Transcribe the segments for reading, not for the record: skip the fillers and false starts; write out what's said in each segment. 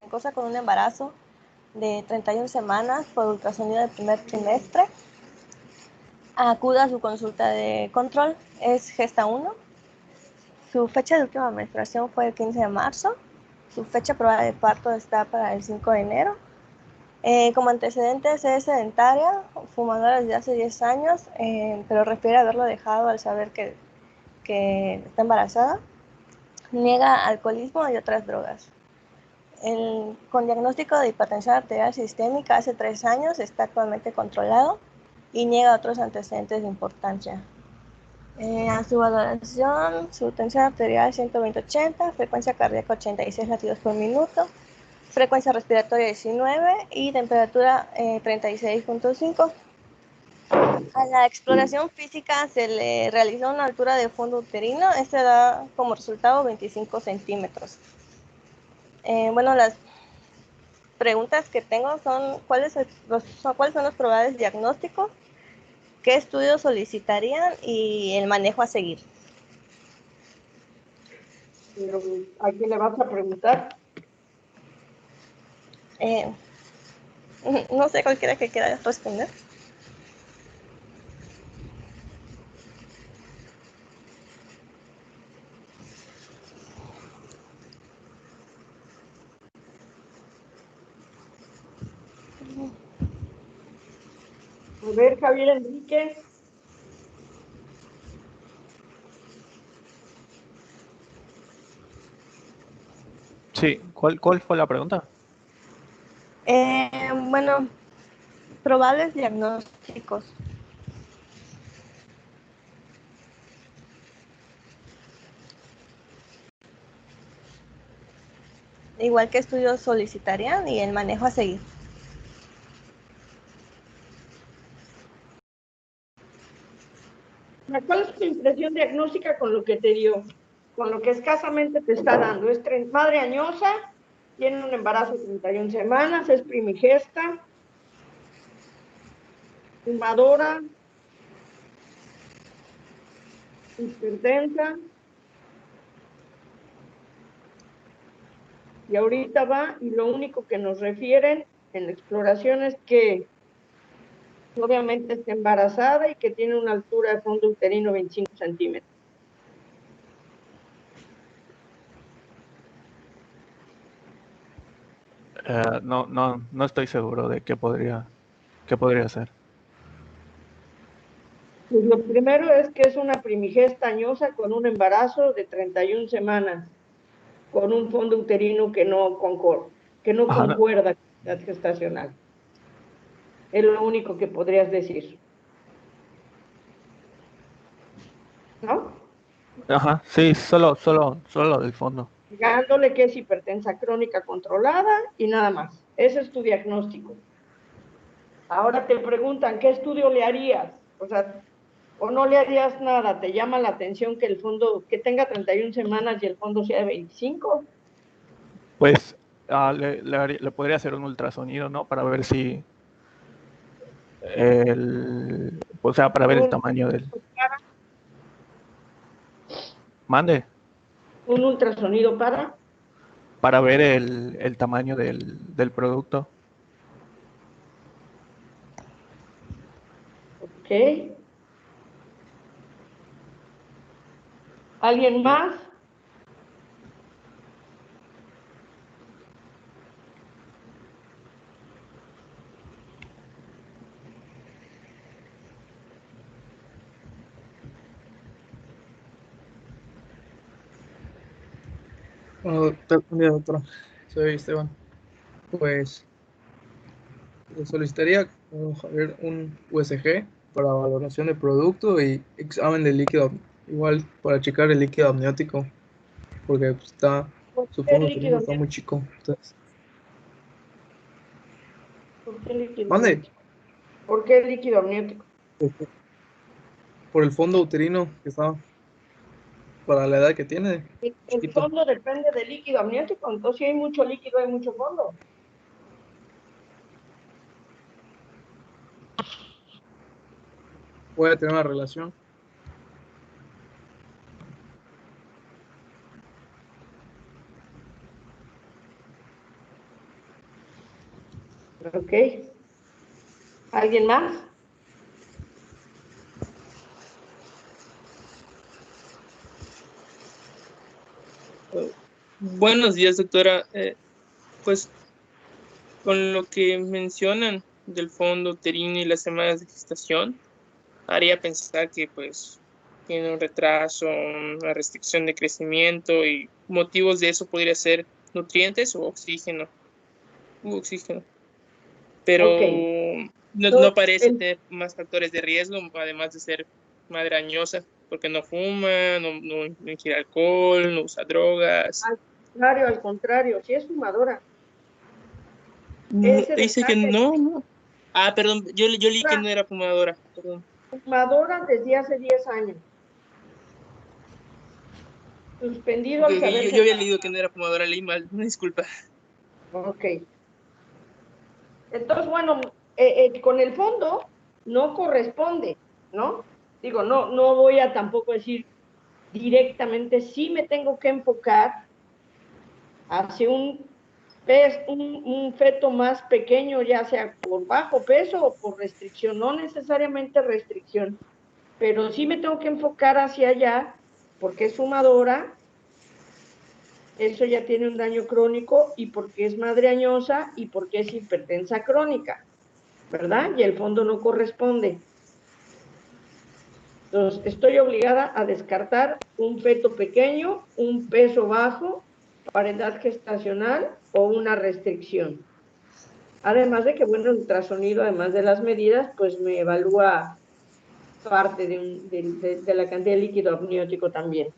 cosa con un embarazo de 31 semanas por ultrasonido del primer trimestre. Acuda a su consulta de control, es Gesta 1. Su fecha de última menstruación fue el 15 de marzo. Su fecha probada de parto está para el 5 de enero. Como antecedentes es sedentaria, fumadora desde hace 10 años, pero refiere haberlo dejado al saber que está embarazada. Niega alcoholismo y otras drogas. Con diagnóstico de hipertensión arterial sistémica hace 3 años, está actualmente controlado y niega otros antecedentes de importancia. A su valoración, su tensión arterial 120/80, frecuencia cardíaca 86 latidos por minuto, frecuencia respiratoria 19 y temperatura 36.5. A la exploración física se le realizó una altura de fondo uterino, este da como resultado 25 centímetros. Bueno, las preguntas que tengo son ¿cuáles son los probables diagnósticos? ¿Qué estudios solicitarían? Y el manejo a seguir. Pero, ¿a quién le vas a preguntar? No sé, cualquiera que quiera responder. A ver, Javier Enrique. Sí, ¿cuál fue la pregunta? Bueno, probables diagnósticos. Igual que estudios solicitarían y el manejo a seguir. ¿Cuál es tu impresión diagnóstica con lo que te dio? Con lo que escasamente te está dando. Es madre añosa, tiene un embarazo de 31 semanas, es primigesta, fumadora, hipertensa, y ahorita va, y lo único que nos refieren en la exploración es que obviamente está embarazada y que tiene una altura de fondo uterino 25 centímetros. No estoy seguro de qué podría ser. Pues lo primero es que es una primigesta añosa con un embarazo de 31 semanas, con un fondo uterino que no concuerda con la edad gestacional. Es lo único que podrías decir. ¿No? Ajá, sí, solo del fondo. Dándole que es hipertensa crónica controlada y nada más. Ese es tu diagnóstico. Ahora te preguntan, ¿qué estudio le harías? O sea, o no le harías nada. ¿Te llama la atención que el fondo, que tenga 31 semanas y el fondo sea de 25? Pues le podría hacer un ultrasonido, ¿no? Para ver si o sea, para ver el tamaño del... Mande. Un ultrasonido Para ver el tamaño del producto. Ok. ¿Alguien más? Buen día, doctora. Soy Esteban. Pues le solicitaría a ver un USG para valoración de producto y examen de líquido, igual para checar el líquido amniótico, porque pues, ¿Por su qué fondo uterino líquido está amniótico? muy chico. Entonces, ¿Por qué líquido mande, amniótico? ¿Por qué líquido amniótico? por el fondo uterino que está para la edad que tiene, El chiquito. fondo depende del líquido amniótico, entonces si hay mucho líquido hay mucho fondo. Puede tener una relación. Ok. ¿Alguien más? Buenos días, doctora. Pues con lo que mencionan del fondo uterino y las semanas de gestación, haría pensar que pues tiene un retraso, una restricción de crecimiento y motivos de eso podría ser nutrientes o oxígeno. Oxígeno. Pero Ok. no parece tener más factores de riesgo, además de ser madre añosa, porque no fuma, no ingiere alcohol, no usa drogas. Al contrario, sí es fumadora. Ese Dice que detalle, no. Ah, perdón, yo leí que no era fumadora, perdón. fumadora desde hace 10 años. Suspendido Ok, al ok, saberse yo había embarazada. leído que no era fumadora, leí mal, una disculpa. Ok. Entonces, bueno, con el fondo no corresponde, ¿no? Digo, no voy a tampoco decir directamente, sí me tengo que enfocar hacia un feto más pequeño, ya sea por bajo peso o por restricción, no necesariamente restricción, pero sí me tengo que enfocar hacia allá porque es fumadora, eso ya tiene un daño crónico y porque es madre añosa y porque es hipertensa crónica, ¿verdad? Y el fondo no corresponde. Entonces, estoy obligada a descartar un feto pequeño, un peso bajo para edad gestacional o una restricción. Además de que, bueno, el ultrasonido, además de las medidas, pues me evalúa parte de la cantidad de líquido amniótico también.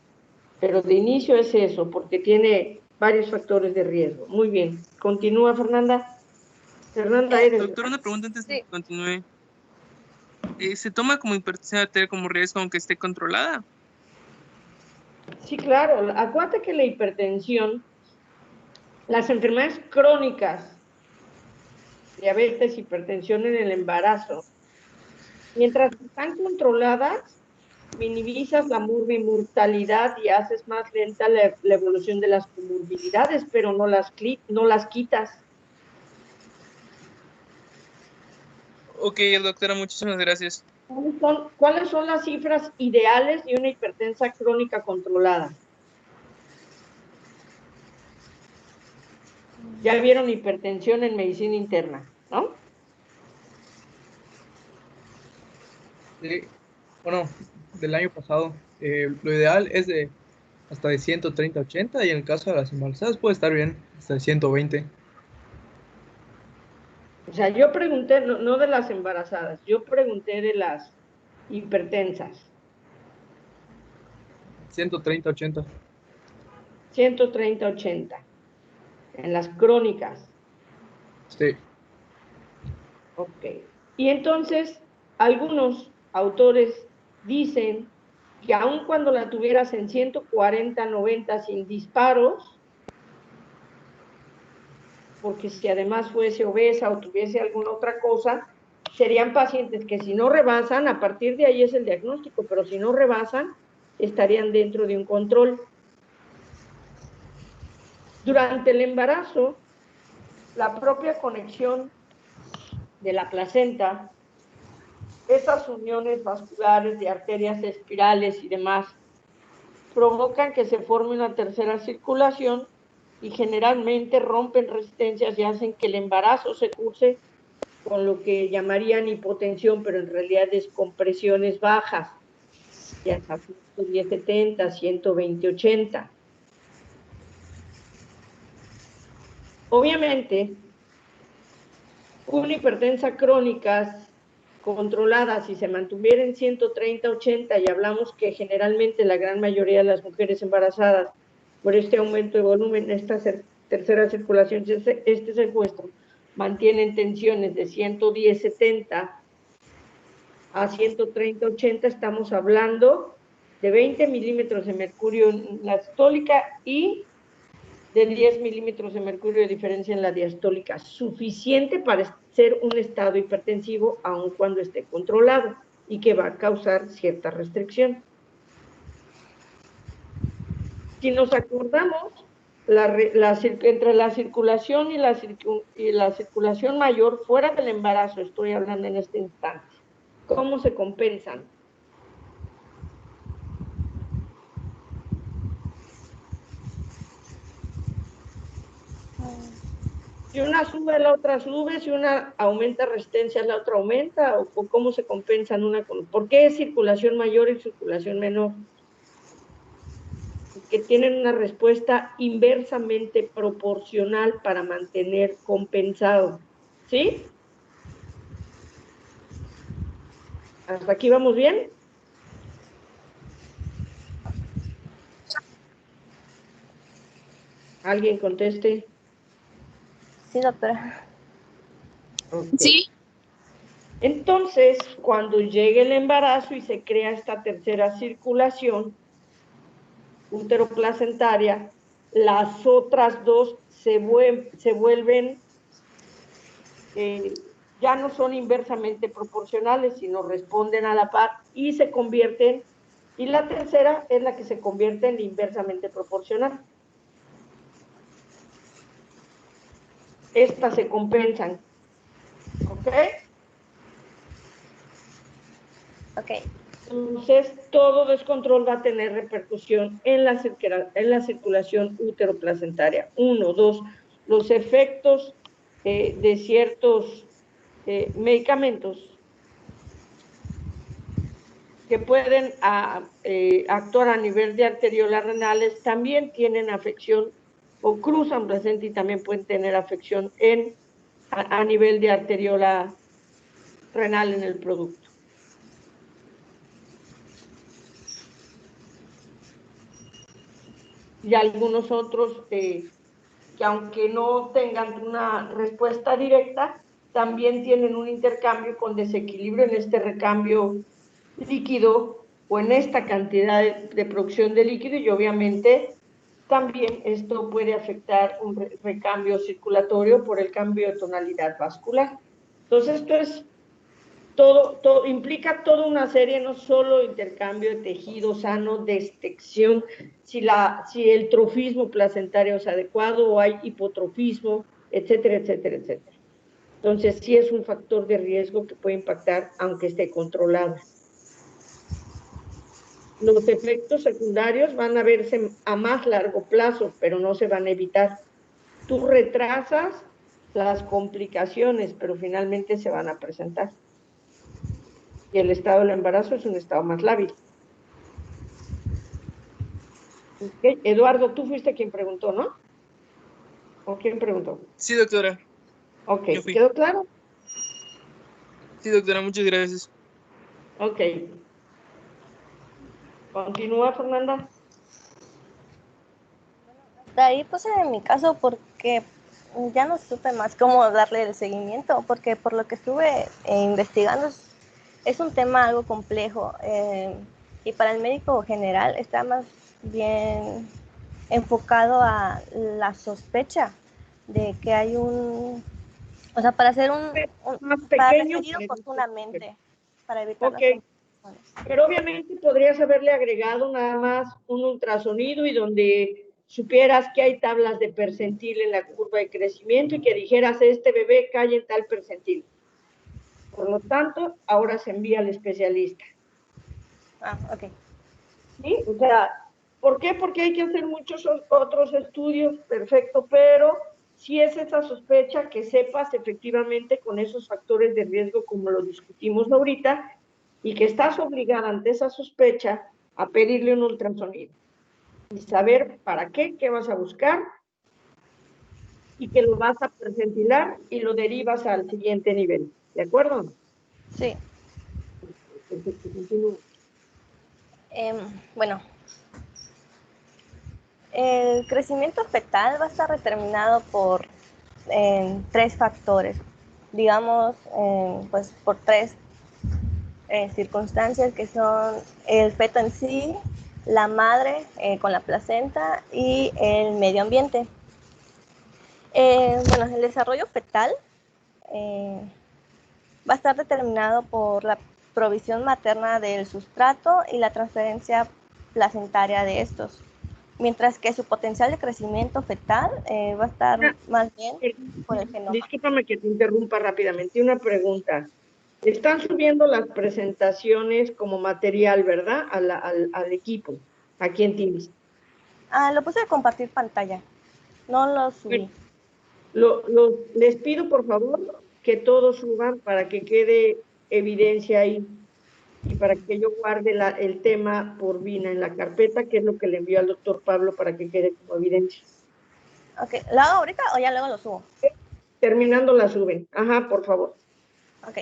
Pero de inicio es eso, porque tiene varios factores de riesgo. Muy bien. Continúa, Fernanda. Fernanda, eres. Doctor, una pregunta antes de Sí. que continúe. ¿Se toma como hipertensión arterial como riesgo aunque esté controlada? Sí, claro. Acuérdate que la hipertensión, las enfermedades crónicas, diabetes, hipertensión en el embarazo, mientras están controladas, minimizas la mortalidad y haces más lenta la evolución de las comorbilidades, pero no las quitas. Ok, doctora, muchísimas gracias. ¿Cuáles son las cifras ideales de una hipertensa crónica controlada? Ya vieron hipertensión en medicina interna, ¿no? Sí, bueno, del año pasado, lo ideal es de hasta de 130-80 y en el caso de las embarazadas puede estar bien, hasta de 120. O sea, yo pregunté, no de las embarazadas, yo pregunté de las hipertensas. 130-80. 130-80 en las crónicas. Sí. Ok. Y entonces, algunos autores dicen que aun cuando la tuvieras en 140-90 sin disparos, porque si además fuese obesa o tuviese alguna otra cosa, serían pacientes que si no rebasan, a partir de ahí es el diagnóstico, pero si no rebasan, estarían dentro de un control. Durante el embarazo, la propia conexión de la placenta, esas uniones vasculares de arterias espirales y demás, provocan que se forme una tercera circulación y generalmente rompen resistencias y hacen que el embarazo se curse con lo que llamarían hipotensión, pero en realidad es compresiones bajas, ya hasta 110-70, 120-80. Obviamente, una hipertensa crónica controlada, si se mantuviera en 130-80, y hablamos que generalmente la gran mayoría de las mujeres embarazadas, por este aumento de volumen, esta tercera circulación, este secuestro, mantienen tensiones de 110-70 a 130-80, estamos hablando de 20 milímetros de mercurio en la sistólica y de 10 milímetros de mercurio de diferencia en la diastólica, suficiente para ser un estado hipertensivo aun cuando esté controlado y que va a causar cierta restricción. Si nos acordamos, entre la circulación y la circulación mayor fuera del embarazo, estoy hablando en este instante. ¿Cómo se compensan? Si una sube, la otra sube, si una aumenta resistencia, la otra aumenta, o cómo se compensan una con... ¿Por qué es circulación mayor y circulación menor? Que tienen una respuesta inversamente proporcional para mantener compensado. ¿Sí? ¿Hasta aquí vamos bien? ¿Alguien conteste? Sí, doctora. Okay. Sí. Entonces, cuando llegue el embarazo y se crea esta tercera circulación úteroplacentaria, las otras dos se vuelven, ya no son inversamente proporcionales, sino responden a la par y se convierten, y la tercera es la que se convierte en inversamente proporcional. Estas se compensan. ¿Ok? Ok. Entonces, todo descontrol va a tener repercusión en la circulación úteroplacentaria. 1, 2, los efectos de ciertos medicamentos que pueden actuar a nivel de arteriolas renales también tienen afección o cruzan placenta y también pueden tener afección a nivel de arteriola renal en el producto. Y algunos otros que aunque no tengan una respuesta directa, también tienen un intercambio con desequilibrio en este recambio líquido o en esta cantidad de producción de líquido, y obviamente también esto puede afectar un recambio circulatorio por el cambio de tonalidad vascular. Entonces esto es todo implica toda una serie, no solo intercambio de tejido sano, detección, si el trofismo placentario es adecuado o hay hipotrofismo, etcétera, etcétera, etcétera. Entonces, sí es un factor de riesgo que puede impactar, aunque esté controlado. Los efectos secundarios van a verse a más largo plazo, pero no se van a evitar. Tú retrasas las complicaciones, pero finalmente se van a presentar. Y el estado del embarazo es un estado más lábil. Okay. Eduardo, tú fuiste quien preguntó, ¿no? ¿O quién preguntó? Sí, doctora. Ok, Yo fui. ¿quedó claro? Sí, doctora, muchas gracias. Ok. Continúa, Fernanda. De ahí puse en mi caso porque ya no supe más cómo darle el seguimiento, porque por lo que estuve investigando es un tema algo complejo y para el médico general está más bien enfocado a la sospecha de que hay o sea, para hacer Más para pequeño. referir oportunamente, para evitar Ok, las complicaciones. pero obviamente podrías haberle agregado nada más un ultrasonido y donde supieras que hay tablas de percentil en la curva de crecimiento y que dijeras, este bebé cae en tal percentil. Por lo tanto, ahora se envía al especialista. Ah, ok. ¿Sí? O sea, ¿por qué? Porque hay que hacer muchos otros estudios, perfecto, pero si es esa sospecha, que sepas efectivamente con esos factores de riesgo como lo discutimos ahorita, y que estás obligada ante esa sospecha a pedirle un ultrasonido y saber para qué vas a buscar, y que lo vas a percentilar y lo derivas al siguiente nivel. ¿De acuerdo? Sí. Perfecto, continúa. Bueno, el crecimiento fetal va a estar determinado por 3 factores, digamos, pues por 3 circunstancias que son el feto en sí, la madre con la placenta y el medio ambiente. Bueno, el desarrollo fetal va a estar determinado por la provisión materna del sustrato y la transferencia placentaria de estos. mientras que su potencial de crecimiento fetal va a estar más bien por el genoma. Discúlpame que te interrumpa rápidamente. Una pregunta. Están subiendo las presentaciones como material, ¿verdad? Al equipo, aquí en Teams. Lo puse de compartir pantalla. No lo subí. Les pido, por favor, que todos suban para que quede evidencia ahí y para que yo guarde el tema por Vina en la carpeta, que es lo que le envió al doctor Pablo para que quede como evidencia. Ok, ¿lo hago ahorita o ya luego lo subo? Terminando la suben. Ajá, por favor. Ok.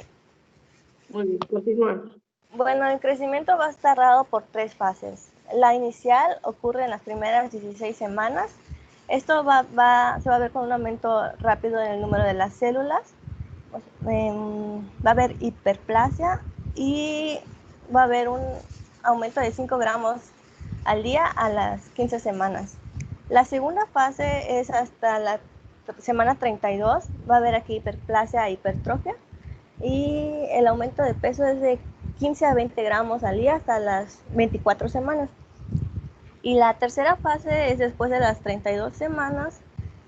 Muy bien, continuamos. Bueno, el crecimiento va a estar dado por 3 fases. La inicial ocurre en las primeras 16 semanas. Esto se va a ver con un aumento rápido en el número de las células. Va a haber hiperplasia y va a haber un aumento de 5 gramos al día a las 15 semanas. La segunda fase es hasta la semana 32. Va a haber aquí hiperplasia e hipertrofia. Y el aumento de peso es de 15 a 20 gramos al día hasta las 24 semanas. Y la tercera fase es después de las 32 semanas.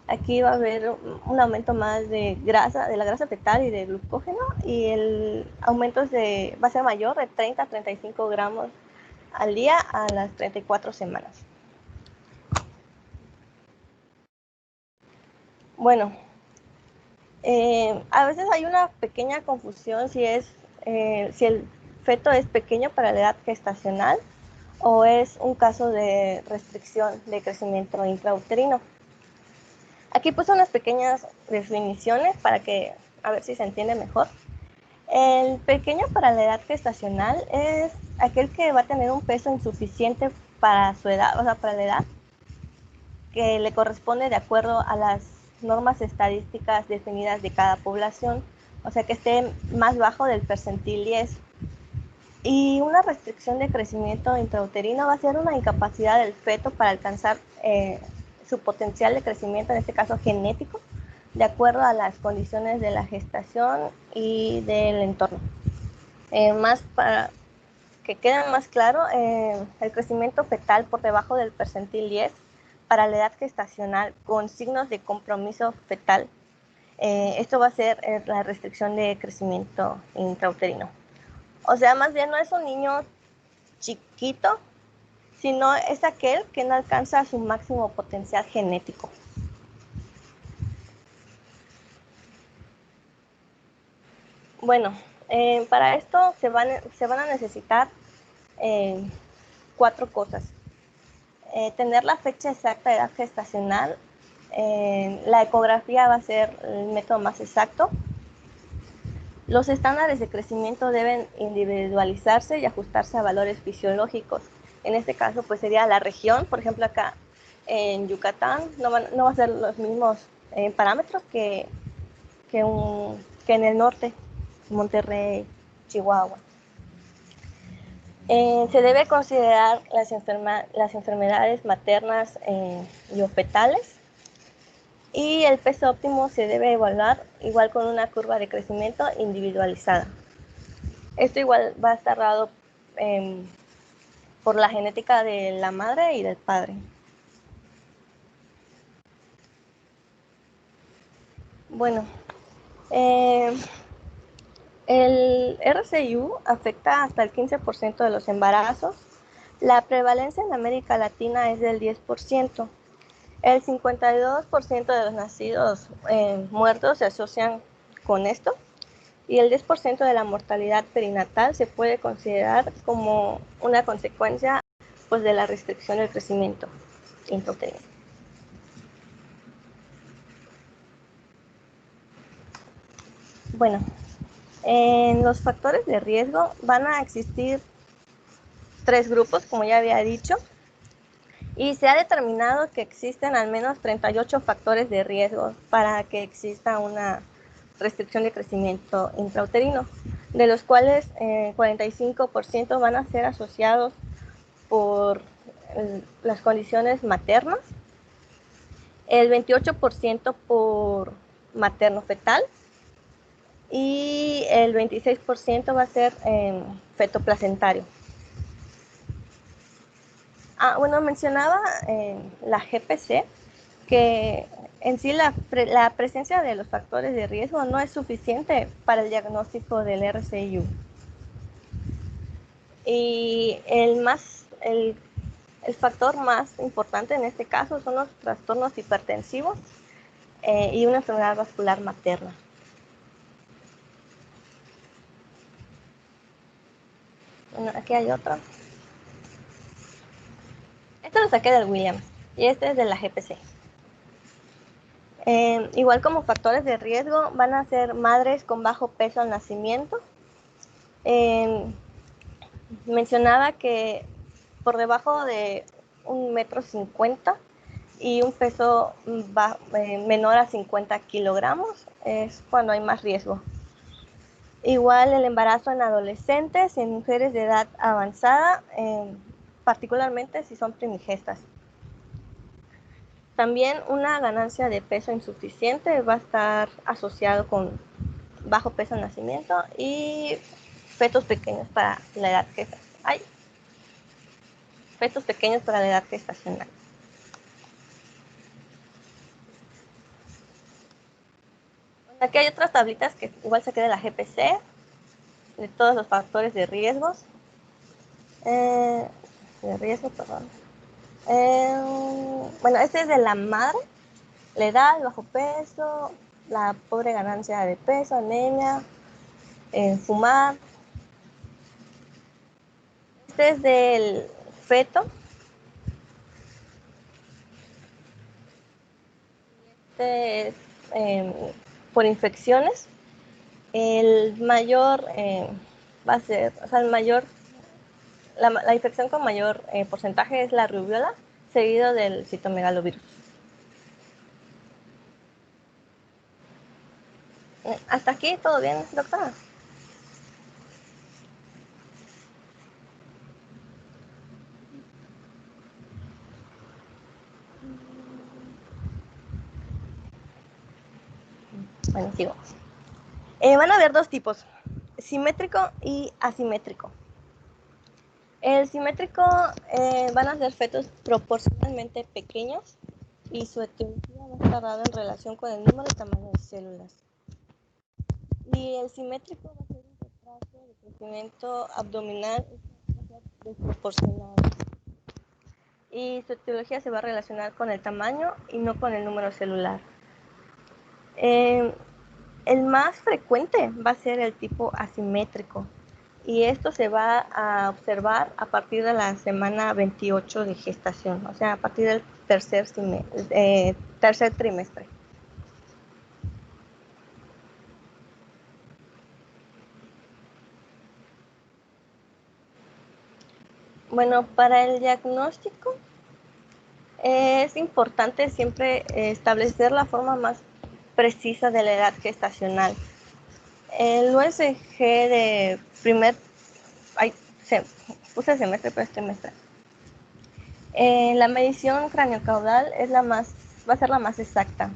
Aquí va a haber un aumento más de la grasa fetal y de glucógeno, y el aumento va a ser mayor, de 30 a 35 gramos al día a las 34 semanas. Bueno, a veces hay una pequeña confusión si el feto es pequeño para la edad gestacional o es un caso de restricción de crecimiento intrauterino. Aquí puse unas pequeñas definiciones para que a ver si se entiende mejor. El pequeño para la edad gestacional es aquel que va a tener un peso insuficiente para su edad, o sea, para la edad que le corresponde de acuerdo a las normas estadísticas definidas de cada población, o sea, que esté más bajo del percentil 10. Y una restricción de crecimiento intrauterino va a ser una incapacidad del feto para alcanzar su potencial de crecimiento, en este caso genético, de acuerdo a las condiciones de la gestación y del entorno. Más para que quede más claro, el crecimiento fetal por debajo del percentil 10 para la edad gestacional con signos de compromiso fetal. Esto va a ser la restricción de crecimiento intrauterino. O sea, más bien no es un niño chiquito, sino es aquel que no alcanza su máximo potencial genético. Bueno, para esto se van a necesitar 4 cosas. Tener la fecha exacta de edad gestacional. La ecografía va a ser el método más exacto. Los estándares de crecimiento deben individualizarse y ajustarse a valores fisiológicos. En este caso, pues sería la región. Por ejemplo, acá en Yucatán no va a ser los mismos parámetros que en el norte, Monterrey, Chihuahua. Se debe considerar las enfermedades maternas y fetales, y el peso óptimo se debe evaluar igual con una curva de crecimiento individualizada. Esto igual va a estar dado por la genética de la madre y del padre. Bueno, el RCIU afecta hasta el 15% de los embarazos. La prevalencia en América Latina es del 10%. El 52% de los nacidos muertos se asocian con esto, y el 10% de la mortalidad perinatal se puede considerar como una consecuencia, pues, de la restricción del crecimiento intrauterino. Bueno, en los factores de riesgo van a existir 3 grupos, como ya había dicho, y se ha determinado que existen al menos 38 factores de riesgo para que exista una restricción de crecimiento intrauterino, de los cuales 45% van a ser asociados por las condiciones maternas, el 28% por materno-fetal, y el 26% va a ser feto placentario. Bueno, mencionaba la GPC que en sí la presencia de los factores de riesgo no es suficiente para el diagnóstico del RCIU. Y el factor más importante en este caso son los trastornos hipertensivos y una enfermedad vascular materna. Bueno, aquí hay otro. Esto lo saqué del Williams y este es de la GPC. Igual como factores de riesgo van a ser madres con bajo peso al nacimiento. Mencionaba que por debajo de 1,50 m y un peso menor a 50 kilogramos es cuando hay más riesgo. Igual el embarazo en adolescentes y en mujeres de edad avanzada, particularmente si son primigestas. También una ganancia de peso insuficiente va a estar asociado con bajo peso al nacimiento y fetos pequeños para la edad gestacional. Fetos pequeños para la edad gestacional. Aquí hay otras tablitas que igual saqué de la GPC, de todos los factores de riesgos. Bueno, este es de la madre, la edad, el bajo peso, la pobre ganancia de peso, anemia, fumar. Este es del feto. Este es por infecciones. El mayor va a ser, o sea, la infección con mayor porcentaje es la rubiola, seguido del citomegalovirus. Hasta aquí todo bien, doctora. Bueno, sigo. Van a haber dos tipos, simétrico y asimétrico. El simétrico van a ser fetos proporcionalmente pequeños y su etiología va a estar dada en relación con el número y tamaño de células. Y el simétrico va a ser un retraso de crecimiento abdominal desproporcionado. Y su etiología se va a relacionar con el tamaño y no con el número celular. El más frecuente va a ser el tipo asimétrico y esto se va a observar a partir de la semana 28 de gestación, o sea, a partir del tercer trimestre. Bueno, para el diagnóstico es importante siempre establecer la forma más precisa de la edad gestacional. El USG de puse semestre, pero es trimestre. La medición craneocaudal va a ser la más exacta.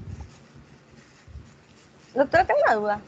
Doctora, tengo una duda.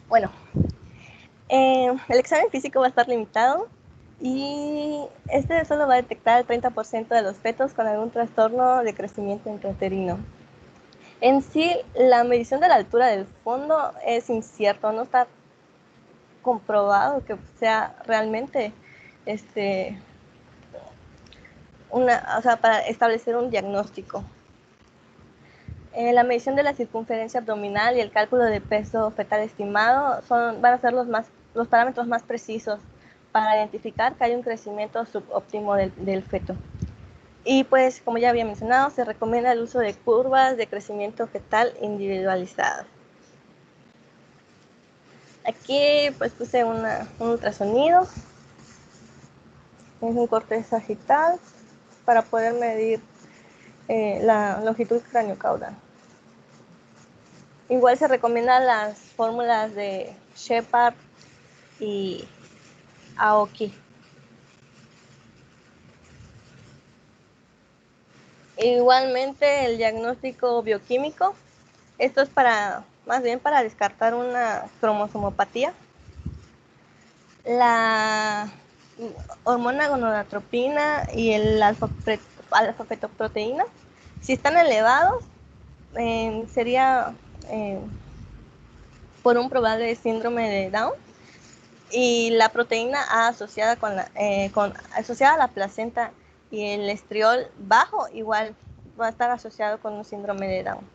Bueno, el examen físico va a estar limitado y este solo va a detectar el 30% de los fetos con algún trastorno de crecimiento intrauterino. En sí, la medición de la altura del fondo es incierto, no está comprobado que sea realmente para establecer un diagnóstico. La medición de la circunferencia abdominal y el cálculo de peso fetal estimado van a ser los parámetros más precisos para identificar que hay un crecimiento subóptimo del feto. Y pues, como ya había mencionado, se recomienda el uso de curvas de crecimiento fetal individualizadas. Aquí pues puse un ultrasonido, es un corte sagital para poder medir la longitud craniocaudal. Igual se recomiendan las fórmulas de Shepard y Aoki. Igualmente el diagnóstico bioquímico, esto es más bien para descartar una cromosomopatía. La hormona gonadotropina y el alfa-fetoproteína, si están elevados, sería por un probable síndrome de Down, y la proteína A asociada asociada a la placenta y el estriol bajo igual va a estar asociado con un síndrome de Down.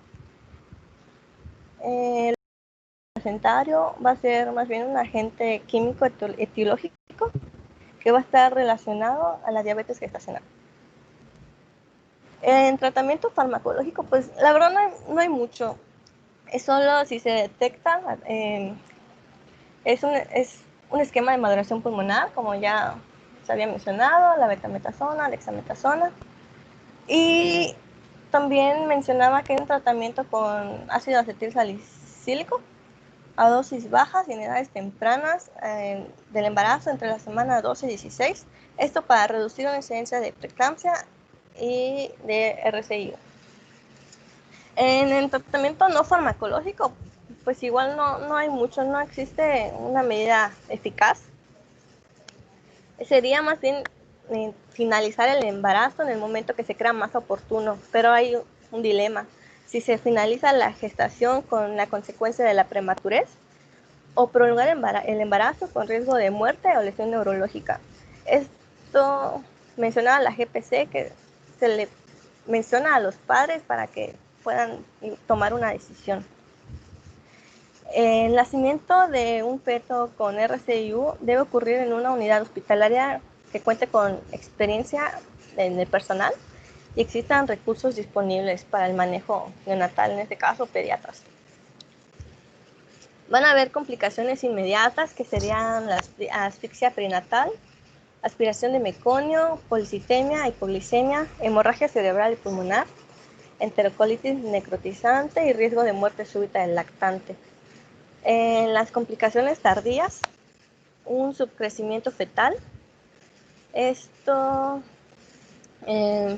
El placentario va a ser más bien un agente químico etiológico que va a estar relacionado a la diabetes gestacional. En tratamiento farmacológico, pues la verdad no hay mucho. Es solo si se detecta, es un esquema de maduración pulmonar, como ya se había mencionado, la betametasona, la hexametasona. Y también mencionaba que hay un tratamiento con ácido acetil salicílico a dosis bajas y en edades tempranas del embarazo entre la semana 12 y 16. Esto para reducir la incidencia de preeclampsia y de RCI. En el tratamiento no farmacológico, pues igual no hay mucho, no existe una medida eficaz. Sería más bien finalizar el embarazo en el momento que se crea más oportuno, pero hay un dilema. Si se finaliza la gestación con la consecuencia de la prematurez o prolongar el embarazo con riesgo de muerte o lesión neurológica. Esto mencionaba la GPC, que se le menciona a los padres para que puedan tomar una decisión. El nacimiento de un feto con RCIU debe ocurrir en una unidad hospitalaria que cuente con experiencia en el personal y existan recursos disponibles para el manejo neonatal, en este caso pediatras. Van a haber complicaciones inmediatas que serían la asfixia perinatal, aspiración de meconio, policitemia, hipoglicemia, hemorragia cerebral y pulmonar, enterocolitis necrotizante y riesgo de muerte súbita del lactante. En las complicaciones tardías, un subcrecimiento fetal. Esto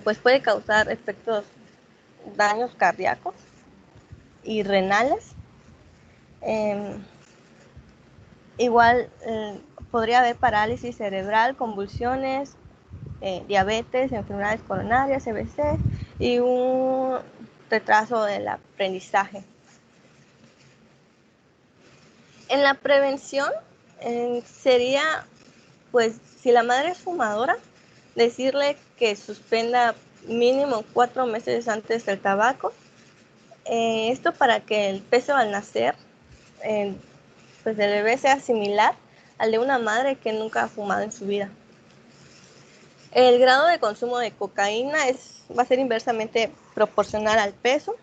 pues puede causar daños cardíacos y renales. Igual podría haber parálisis cerebral, convulsiones, diabetes, enfermedades coronarias, CVC y un retraso del aprendizaje. En la prevención sería, pues, si la madre es fumadora, decirle que suspenda mínimo 4 meses antes del tabaco. Esto para que el peso al nacer pues del bebé sea similar al de una madre que nunca ha fumado en su vida. El grado de consumo de cocaína va a ser inversamente proporcional al peso.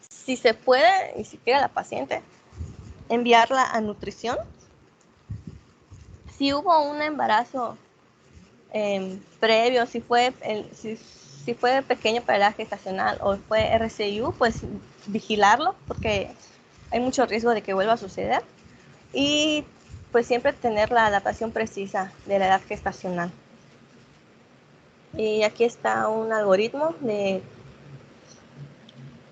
Si se puede, y si quiere la paciente, enviarla a nutrición. Si hubo un embarazo previo, si fue pequeño para la gestacional o fue RCIU, pues vigilarlo porque hay mucho riesgo de que vuelva a suceder. Y pues siempre tener la datación precisa de la edad gestacional. Y aquí está un algoritmo de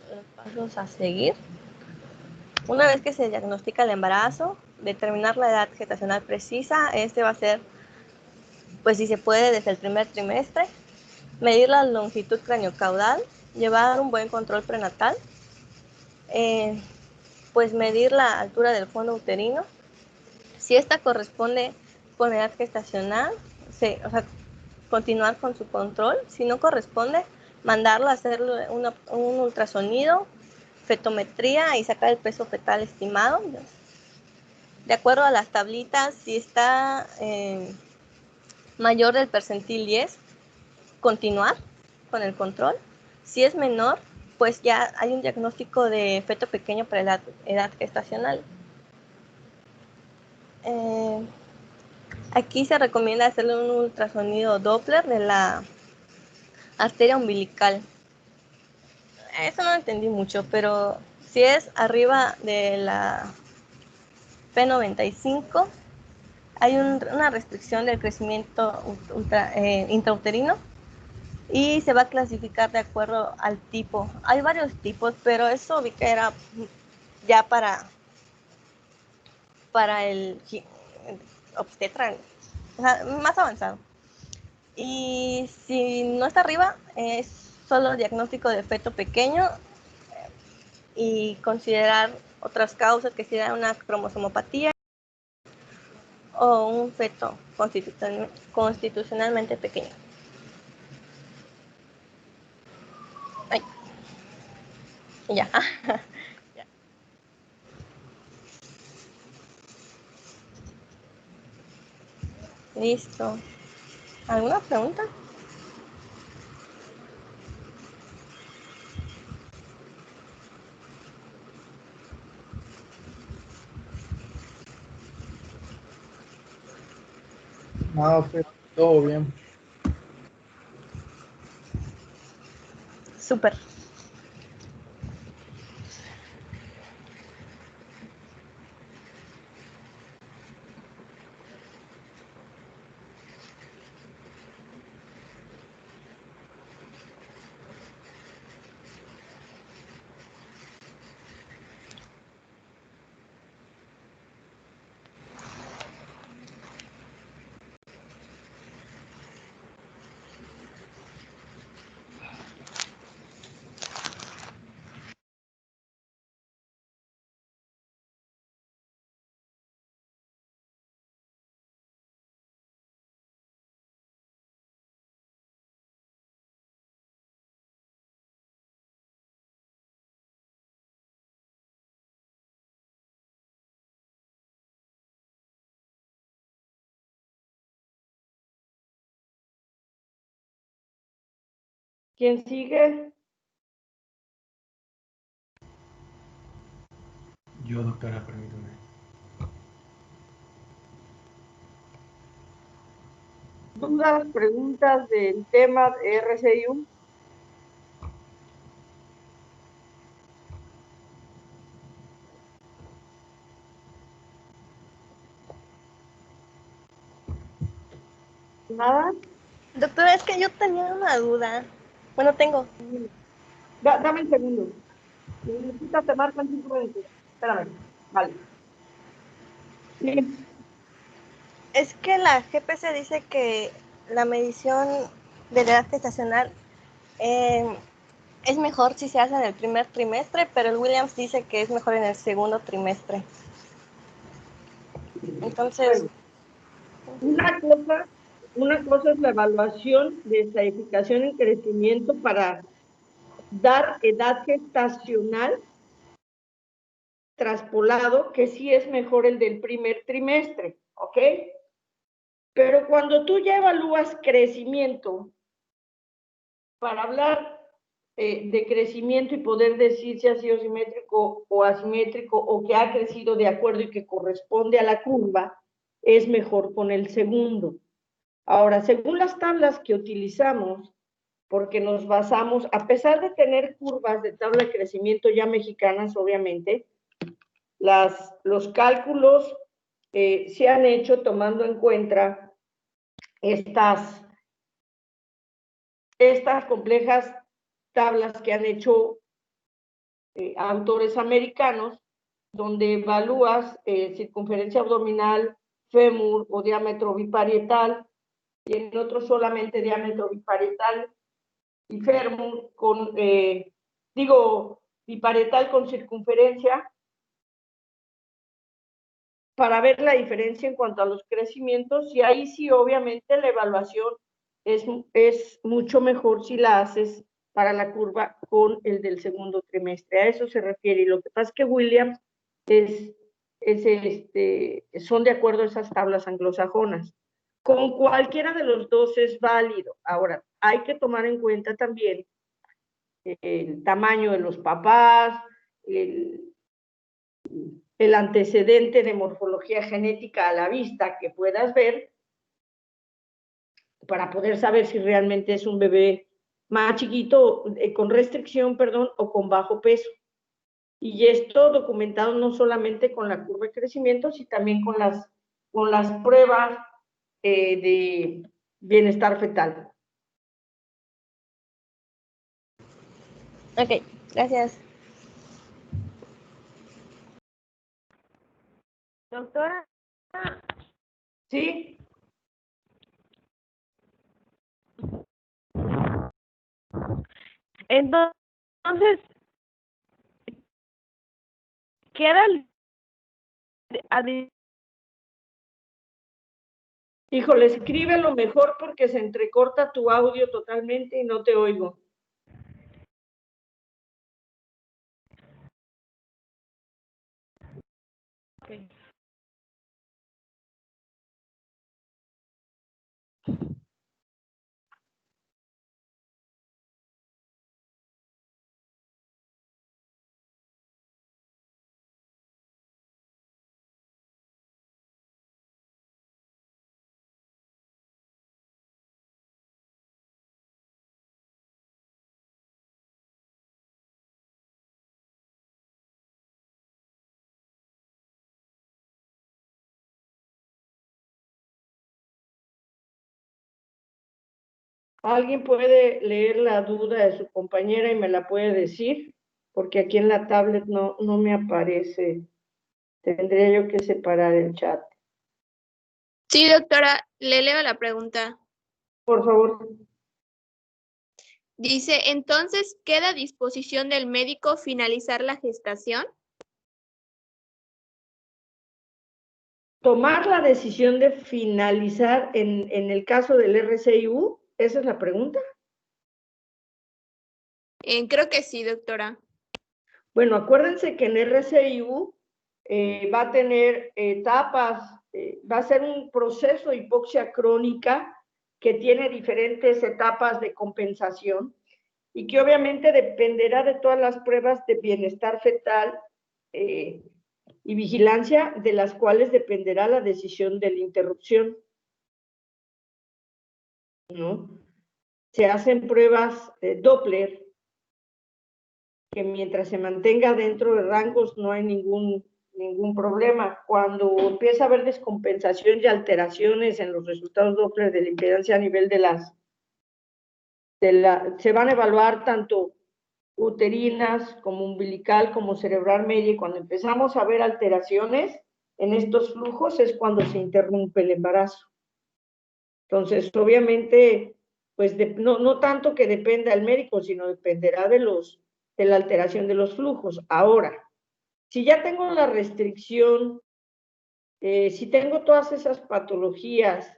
los pasos a seguir. Una vez que se diagnostica el embarazo, determinar la edad gestacional precisa. Este va a ser, pues si se puede, desde el primer trimestre. Medir la longitud craniocaudal, llevar un buen control prenatal, pues medir la altura del fondo uterino. Si esta corresponde con edad gestacional, continuar con su control. Si no corresponde, mandarlo a hacer un ultrasonido, fetometría y sacar el peso fetal estimado. De acuerdo a las tablitas, si está mayor del percentil 10, continuar con el control. Si es menor, pues ya hay un diagnóstico de feto pequeño para la edad gestacional. Aquí se recomienda hacerle un ultrasonido Doppler de la arteria umbilical. Eso no lo entendí mucho, pero si es arriba de la P95, hay una restricción del crecimiento intrauterino y se va a clasificar de acuerdo al tipo. Hay varios tipos, pero eso vi que era ya para el obstetra, o sea, más avanzado. Y si no está arriba, es solo diagnóstico de feto pequeño y considerar otras causas, que sea una cromosomopatía o un feto constitucionalmente pequeño. Ay. Ya. Ya. Listo. ¿Alguna pregunta? No, pues, todo bien. Súper. ¿Quién sigue? Yo, doctora, permítame. ¿Dudas, preguntas del tema de RCIU? ¿Nada? Doctora, es que yo tenía una duda. Bueno, tengo. Dame un segundo. Si necesitas, te marcan 5 minutos. Espérame. Vale. Sí. Es que la GPC dice que la medición de la edad gestacional es mejor si se hace en el primer trimestre, pero el Williams dice que es mejor en el segundo trimestre. Entonces, Bueno, una cosa es la evaluación de estadificación en crecimiento para dar edad gestacional traspolado, que sí es mejor el del primer trimestre, ¿ok? Pero cuando tú ya evalúas crecimiento, para hablar de crecimiento y poder decir si ha sido simétrico o asimétrico o que ha crecido de acuerdo y que corresponde a la curva, es mejor con el segundo. Ahora, según las tablas que utilizamos, porque nos basamos, a pesar de tener curvas de tabla de crecimiento ya mexicanas, obviamente, los cálculos se han hecho tomando en cuenta estas complejas tablas que han hecho autores americanos, donde evalúas circunferencia abdominal, fémur o diámetro biparietal, y en otros solamente diámetro biparietal y fémur con, biparietal con circunferencia, para ver la diferencia en cuanto a los crecimientos, y ahí sí obviamente la evaluación es mucho mejor si la haces para la curva con el del segundo trimestre. A eso se refiere. Y lo que pasa es que Williams son de acuerdo a esas tablas anglosajonas. Con cualquiera de los dos es válido. Ahora, hay que tomar en cuenta también el tamaño de los papás, el antecedente de morfología genética a la vista que puedas ver para poder saber si realmente es un bebé más chiquito, con restricción, perdón, o con bajo peso. Y esto documentado no solamente con la curva de crecimiento, sino también con las pruebas de bienestar fetal. Ok, gracias. Doctora. ¿Sí? Entonces, queda Híjole, escríbelo mejor porque se entrecorta tu audio totalmente y no te oigo. Okay. ¿Alguien puede leer la duda de su compañera y me la puede decir? Porque aquí en la tablet no me aparece. Tendría yo que separar el chat. Sí, doctora, le leo la pregunta. Por favor. Dice, entonces, ¿queda a disposición del médico finalizar la gestación? Tomar la decisión de finalizar en el caso del RCIU, ¿esa es la pregunta? Creo que sí, doctora. Bueno, acuérdense que en RCIU va a tener etapas, va a ser un proceso de hipoxia crónica que tiene diferentes etapas de compensación y que obviamente dependerá de todas las pruebas de bienestar fetal y vigilancia, de las cuales dependerá la decisión de la interrupción, ¿no? Se hacen pruebas Doppler, que mientras se mantenga dentro de rangos no hay ningún problema. Cuando empieza a haber descompensación y alteraciones en los resultados Doppler de la impedancia a nivel se van a evaluar tanto uterinas como umbilical como cerebral media, y cuando empezamos a ver alteraciones en estos flujos es cuando se interrumpe el embarazo. Entonces, obviamente, pues no tanto que dependa del médico, sino dependerá de la alteración de los flujos. Ahora, si ya tengo la restricción, si tengo todas esas patologías,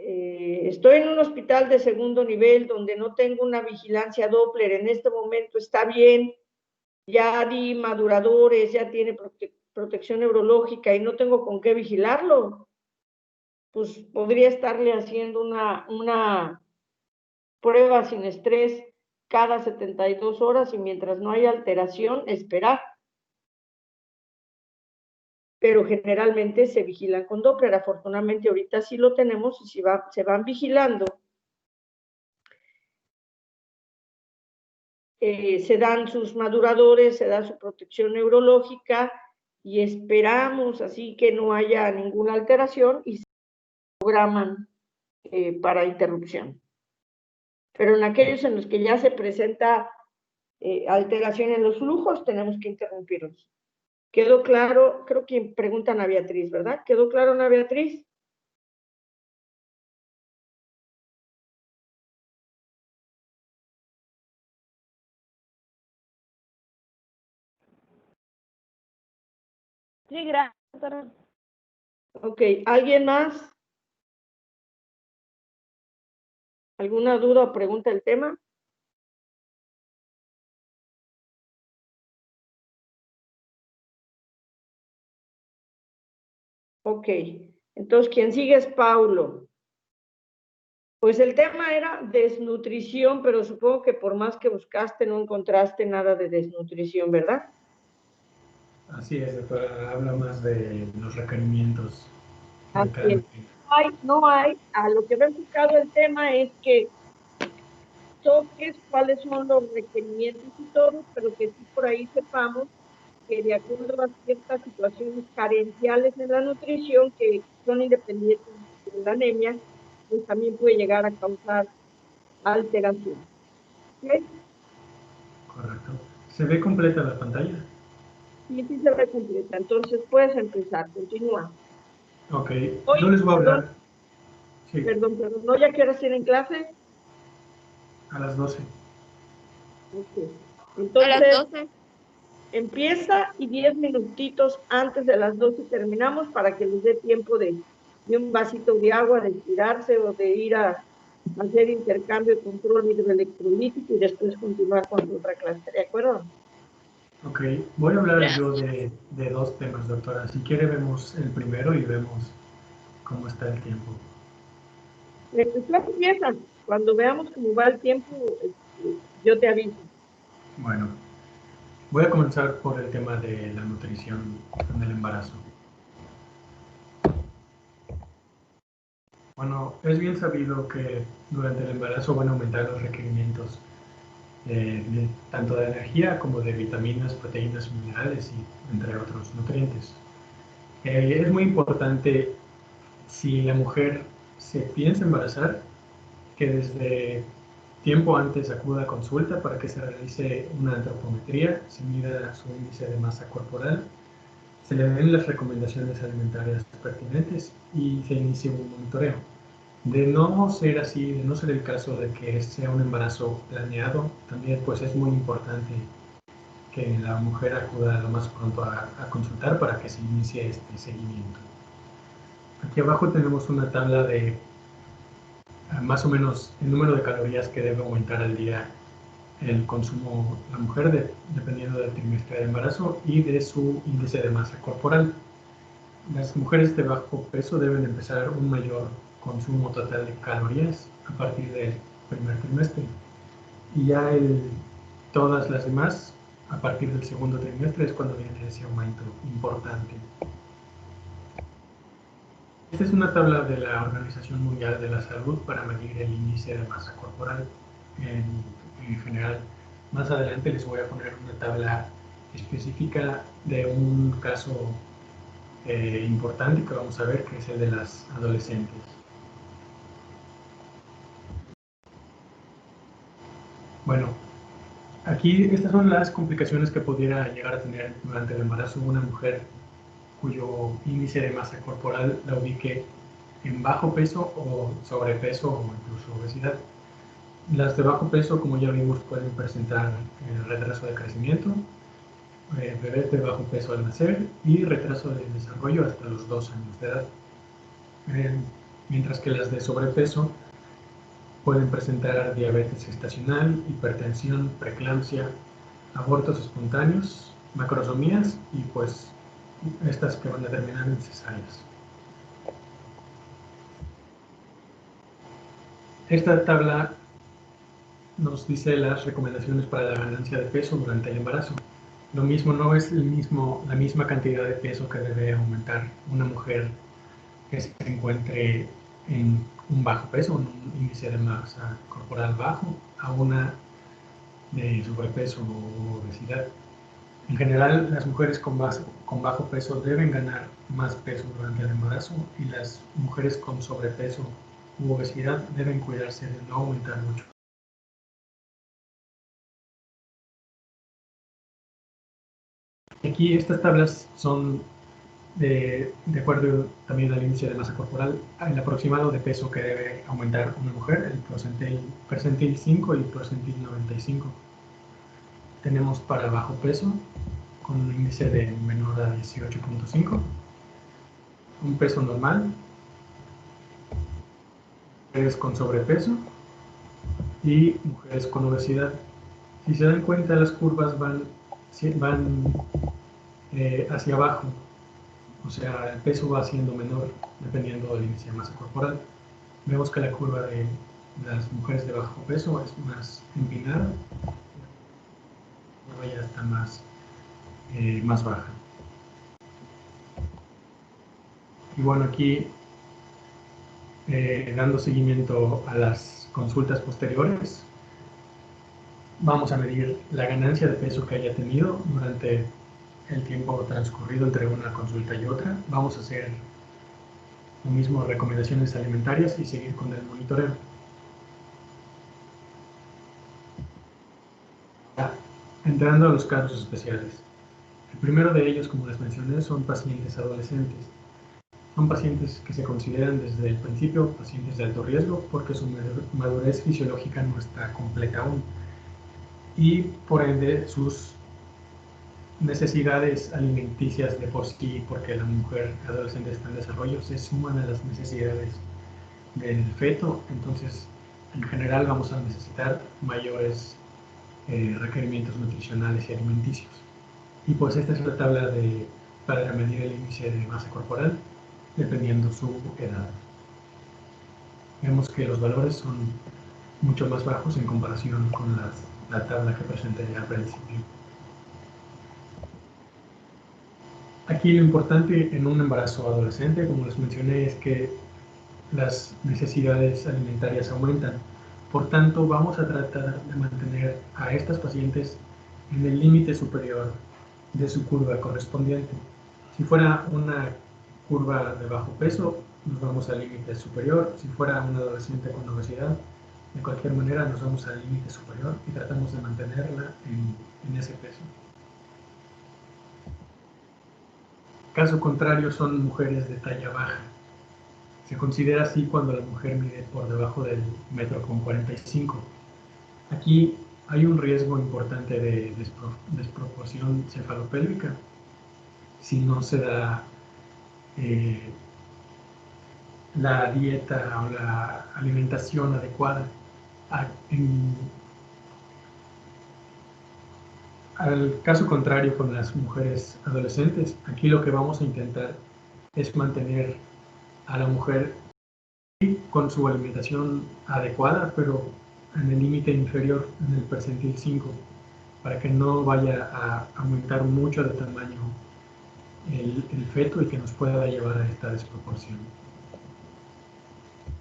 estoy en un hospital de segundo nivel donde no tengo una vigilancia Doppler, en este momento está bien, ya di maduradores, ya tiene protección neurológica y no tengo con qué vigilarlo, pues podría estarle haciendo una prueba sin estrés cada 72 horas y mientras no haya alteración, esperar. Pero generalmente se vigilan con Doppler. Afortunadamente ahorita sí lo tenemos y se van vigilando. Se dan sus maduradores, se da su protección neurológica y esperamos así que no haya ninguna alteración y se programan para interrupción. Pero en aquellos en los que ya se presenta alteración en los flujos, tenemos que interrumpirlos. ¿Quedó claro? Creo que preguntan a Beatriz, ¿verdad? ¿Quedó claro, Ana Beatriz? Sí, gracias. Ok, ¿alguien más? ¿Alguna duda o pregunta del tema? Ok, entonces quien sigue es Paulo. Pues el tema era desnutrición, pero supongo que por más que buscaste no encontraste nada de desnutrición, ¿verdad? Así es, doctora. Habla más de los requerimientos de Así cada es. nutriente. No hay, a lo que va enfocado el tema es que toques cuáles son los requerimientos y todo, pero que sí por ahí sepamos que de acuerdo a ciertas situaciones carenciales en la nutrición que son independientes de la anemia, pues también puede llegar a causar alteración. ¿Ok? Correcto. ¿Se ve completa la pantalla? Sí, sí se ve completa. Entonces puedes empezar, continúa. Ok. Hoy, Yo les voy a perdón, hablar. Sí, perdón, ¿no ya quieres ir en clase? a las 12. Ok. A las Entonces, 12. empieza y 10 minutitos antes de las 12 terminamos para que les dé tiempo de un vasito de agua, de estirarse o de ir a hacer intercambio de control hidroelectrolítico y después continuar con su otra clase. ¿De acuerdo? Ok. Voy a hablar yo Gracias. de dos temas, doctora. Si quiere, vemos el primero y vemos cómo está el tiempo. Pues tú empiezas. Cuando veamos cómo va el tiempo, yo te aviso. Bueno, voy a comenzar por el tema de la nutrición en el embarazo. Bueno, es bien sabido que durante el embarazo van a aumentar los requerimientos tanto de energía como de vitaminas, proteínas, minerales y entre otros nutrientes. Es muy importante, si la mujer se piensa embarazar, que desde tiempo antes acuda a consulta para que se realice una antropometría, se mida su índice de masa corporal, se le den las recomendaciones alimentarias pertinentes y se inicie un monitoreo. De no ser así, de no ser el caso de que sea un embarazo planeado, también pues es muy importante que la mujer acuda lo más pronto a consultar para que se inicie este seguimiento. Aquí abajo tenemos una tabla de más o menos el número de calorías que debe aumentar al día el consumo la mujer dependiendo del trimestre de embarazo y de su índice de masa corporal. Las mujeres de bajo peso deben empezar un mayor consumo total de calorías a partir del primer trimestre y ya todas las demás a partir del segundo trimestre es cuando viene ese aumento importante. Esta es una tabla de la Organización Mundial de la Salud para medir el índice de masa corporal en general. Más adelante les voy a poner una tabla específica de un caso importante que vamos a ver, que es el de las adolescentes. Bueno, aquí estas son las complicaciones que pudiera llegar a tener durante el embarazo una mujer cuyo índice de masa corporal la ubique en bajo peso o sobrepeso o incluso obesidad. Las de bajo peso, como ya vimos, pueden presentar retraso de crecimiento, bebés de bajo peso al nacer y retraso de desarrollo hasta los 2 años de edad. Mientras que las de sobrepeso pueden presentar diabetes gestacional, hipertensión, preeclampsia, abortos espontáneos, macrosomías y pues estas que van a terminar en cesáreas. Esta tabla nos dice las recomendaciones para la ganancia de peso durante el embarazo. Lo mismo, no es la misma cantidad de peso que debe aumentar una mujer que se encuentre en un bajo peso, un índice de masa corporal bajo, a una de sobrepeso o obesidad. En general, las mujeres con bajo peso deben ganar más peso durante el embarazo y las mujeres con sobrepeso u obesidad deben cuidarse de no aumentar mucho. Aquí estas tablas son de acuerdo también al índice de masa corporal, el aproximado de peso que debe aumentar una mujer, el percentil 5 y el percentil 95. Tenemos para bajo peso, con un índice de menor a 18.5, un peso normal, mujeres con sobrepeso y mujeres con obesidad. Si se dan cuenta, las curvas van hacia abajo, o sea, el peso va siendo menor dependiendo del índice de masa corporal. Vemos que la curva de las mujeres de bajo peso es más empinada, la curva ya está más baja. Y bueno, aquí dando seguimiento a las consultas posteriores, vamos a medir la ganancia de peso que haya tenido durante el tiempo transcurrido entre una consulta y otra. Vamos a hacer lo mismo, recomendaciones alimentarias y seguir con el monitoreo. Entrando a los casos especiales. El primero de ellos, como les mencioné, son pacientes adolescentes. Son pacientes que se consideran desde el principio pacientes de alto riesgo porque su madurez fisiológica no está completa aún. Y por ende sus necesidades alimenticias de por sí, porque la mujer adolescente está en desarrollo, se suman a las necesidades del feto. Entonces, en general vamos a necesitar mayores requerimientos nutricionales y alimenticios. Y pues esta es la tabla para medir el índice de masa corporal dependiendo su edad. Vemos que los valores son mucho más bajos en comparación con la tabla que presenté al principio. Aquí lo importante en un embarazo adolescente, como les mencioné, es que las necesidades alimentarias aumentan. Por tanto, vamos a tratar de mantener a estas pacientes en el límite superior de su curva correspondiente. Si fuera una curva de bajo peso, nos vamos al límite superior. Si fuera un adolescente con obesidad, de cualquier manera nos vamos al límite superior y tratamos de mantenerla en ese peso. Caso contrario son mujeres de talla baja. Se considera así cuando la mujer mide por debajo del 1,45 m. Aquí hay un riesgo importante de desproporción cefalopélvica si no se da la dieta o la alimentación adecuada. Al caso contrario con las mujeres adolescentes, aquí lo que vamos a intentar es mantener a la mujer con su alimentación adecuada, pero en el límite inferior, en el percentil 5, para que no vaya a aumentar mucho de tamaño el feto y que nos pueda llevar a esta desproporción.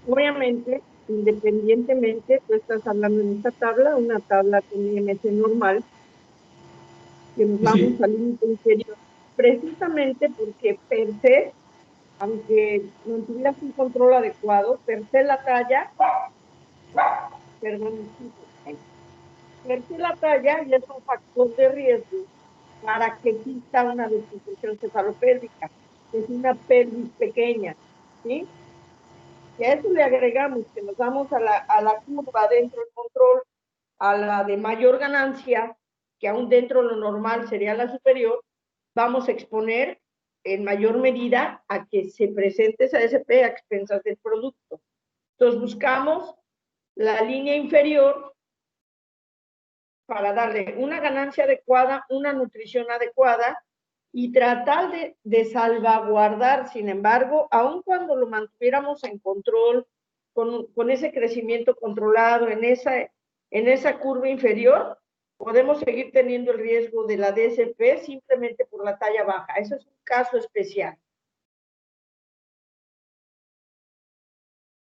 Obviamente, independientemente, tú estás hablando en esta tabla, una tabla con IMC normal, que nos vamos al límite inferior, precisamente porque per se, aunque no tuvieras un control adecuado, per se la talla, per se la talla ya es un factor de riesgo para que exista una desproporción cefalopélvica, es una pelvis pequeña, ¿sí? Y a eso le agregamos que nos vamos a la curva dentro del control, a la de mayor ganancia, que aún dentro de lo normal sería la superior, vamos a exponer en mayor medida a que se presente esa SP a expensas del producto. Entonces buscamos la línea inferior para darle una ganancia adecuada, una nutrición adecuada y tratar de salvaguardar, sin embargo, aun cuando lo mantuviéramos en control, con ese crecimiento controlado en esa curva inferior, podemos seguir teniendo el riesgo de la DSP simplemente por la talla baja. Eso es un caso especial.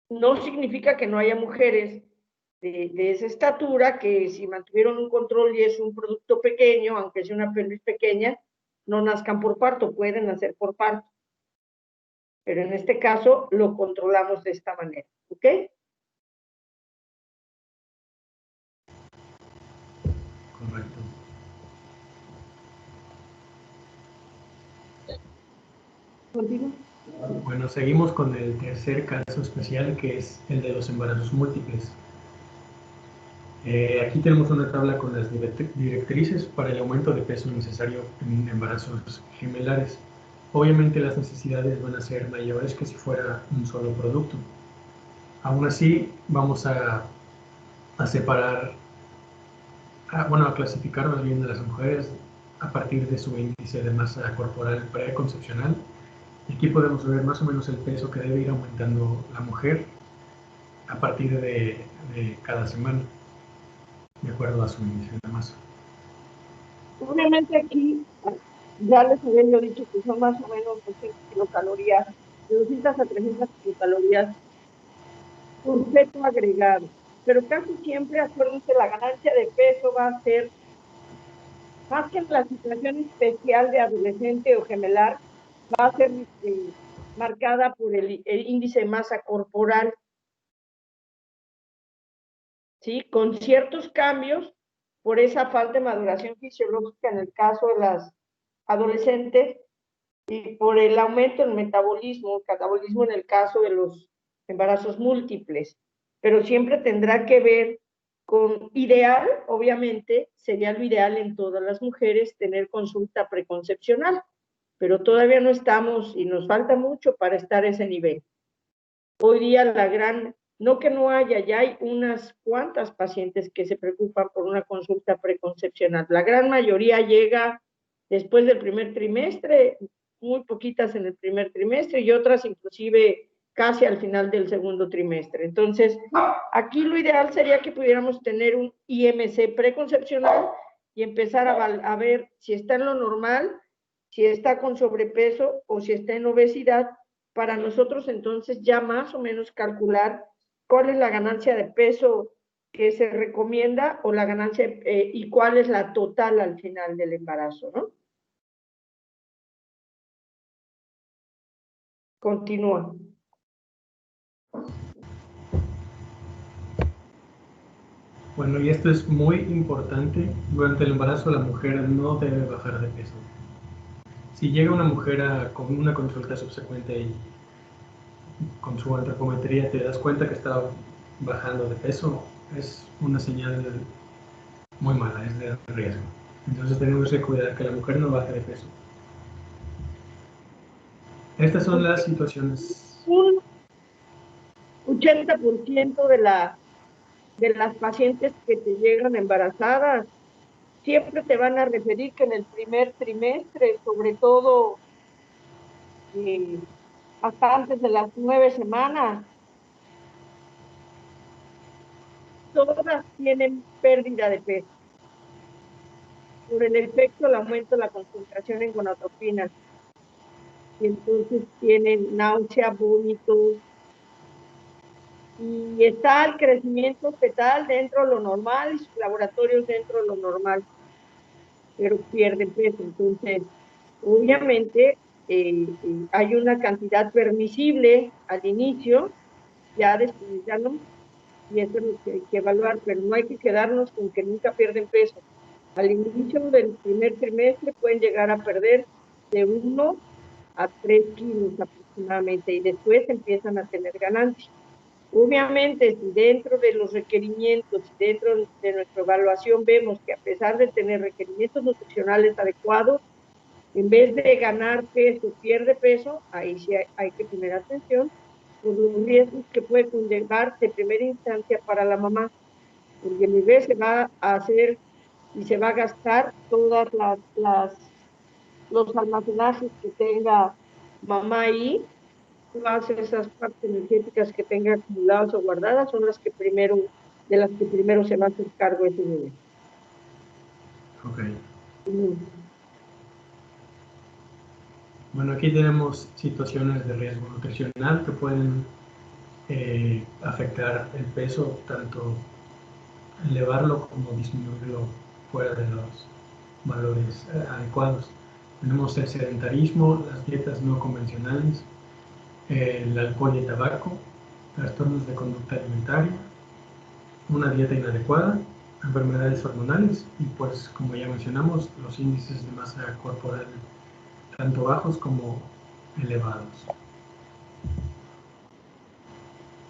No significa que no haya mujeres de esa estatura que si mantuvieron un control y es un producto pequeño, aunque sea una pelvis pequeña, no nazcan por parto, pueden nacer por parto. Pero en este caso lo controlamos de esta manera, ¿ok? Correcto. ¿Continúa? Bueno, seguimos con el tercer caso especial, que es el de los embarazos múltiples. Aquí tenemos una tabla con las directrices para el aumento de peso necesario en embarazos gemelares. Obviamente las necesidades van a ser mayores que si fuera un solo producto. Aún así, vamos a a separar, a clasificar más bien a las mujeres a partir de su índice de masa corporal preconcepcional. Aquí podemos ver más o menos el peso que debe ir aumentando la mujer a partir de cada semana, de acuerdo a su índice de masa. Obviamente aquí ya les había yo dicho que son más o menos 200 kilocalorías, de 200 a 300 kilocalorías por feto agregado. Pero casi siempre, acuérdense, la ganancia de peso va a ser, más que en la situación especial de adolescente o gemelar, va a ser marcada por el índice de masa corporal, ¿sí? Con ciertos cambios por esa falta de maduración fisiológica en el caso de las adolescentes y por el aumento del metabolismo, catabolismo en el caso de los embarazos múltiples. Pero siempre tendrá que ver con ideal, obviamente, sería lo ideal en todas las mujeres tener consulta preconcepcional, pero todavía no estamos y nos falta mucho para estar a ese nivel. Hoy día no que no haya, ya hay unas cuantas pacientes que se preocupan por una consulta preconcepcional. La gran mayoría llega después del primer trimestre, muy poquitas en el primer trimestre y otras inclusive casi al final del segundo trimestre. Entonces, aquí lo ideal sería que pudiéramos tener un IMC preconcepcional y empezar a ver si está en lo normal, si está con sobrepeso o si está en obesidad, para nosotros entonces ya más o menos calcular cuál es la ganancia de peso que se recomienda o la ganancia y cuál es la total al final del embarazo, ¿no? Continúa. Bueno, y esto es muy importante. Durante el embarazo la mujer no debe bajar de peso. Si llega una mujer con una consulta subsecuente y con su antropometría te das cuenta que está bajando de peso, es una señal muy mala, es de riesgo. Entonces tenemos que cuidar que la mujer no baje de peso. Estas son las situaciones. Un 80% de las pacientes que te llegan embarazadas siempre te van a referir que en el primer trimestre, sobre todo hasta antes de las 9 semanas, todas tienen pérdida de peso por el efecto del aumento de la concentración en gonadotropinas. Y entonces tienen náusea, vómitos, y está el crecimiento fetal dentro de lo normal y sus laboratorios dentro de lo normal, pero pierden peso. Entonces, obviamente, hay una cantidad permisible al inicio, ya después ya no, y eso es lo que hay que evaluar, pero no hay que quedarnos con que nunca pierden peso. Al inicio del primer trimestre pueden llegar a perder de 1 a 3 kilos aproximadamente y después empiezan a tener ganancias. Obviamente, si dentro de los requerimientos, dentro de nuestra evaluación vemos que a pesar de tener requerimientos nutricionales adecuados, en vez de ganar peso, pierde peso, ahí sí hay que poner atención por los riesgos que puede conllevar de primera instancia para la mamá, porque el bebé se va a hacer y se va a gastar todas los almacenajes que tenga mamá ahí, todas esas partes energéticas que tenga acumuladas o guardadas son las que primero, de las que primero se va a hacer cargo ese bebé. Ok. Bueno, aquí tenemos situaciones de riesgo nutricional que pueden afectar el peso, tanto elevarlo como disminuirlo fuera de los valores adecuados. Tenemos el sedentarismo, las dietas no convencionales, el alcohol y el tabaco, trastornos de conducta alimentaria, una dieta inadecuada, enfermedades hormonales y pues como ya mencionamos los índices de masa corporal tanto bajos como elevados.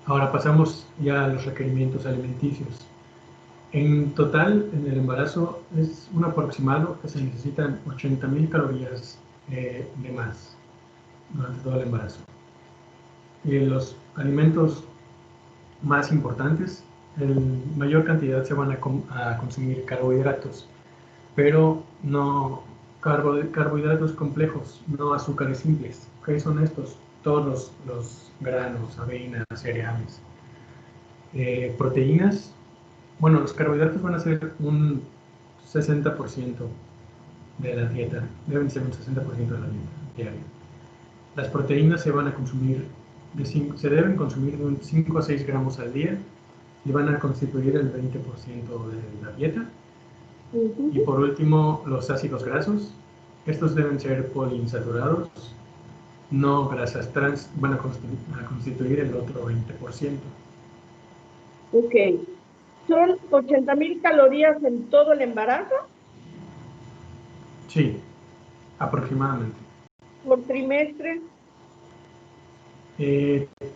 Ahora pasamos ya a los requerimientos alimenticios. En total, en el embarazo es un aproximado que se necesitan 80.000 calorías de más durante todo el embarazo. Los alimentos más importantes en mayor cantidad se van a consumir carbohidratos, pero no carbohidratos complejos, no azúcares simples. ¿Qué son estos? Todos los granos, avenas, cereales. Proteínas, bueno, los carbohidratos van a ser un 60% de la dieta, deben ser un 60% de la dieta diaria. Las proteínas se van a consumir, se deben consumir de un 5 a 6 gramos al día y van a constituir el 20% de la dieta. Y por último, los ácidos grasos. Estos deben ser poliinsaturados, no grasas trans, van a constituir el otro 20%. Ok. ¿Son 80,000 calorías en todo el embarazo? Sí, aproximadamente. ¿Por trimestre?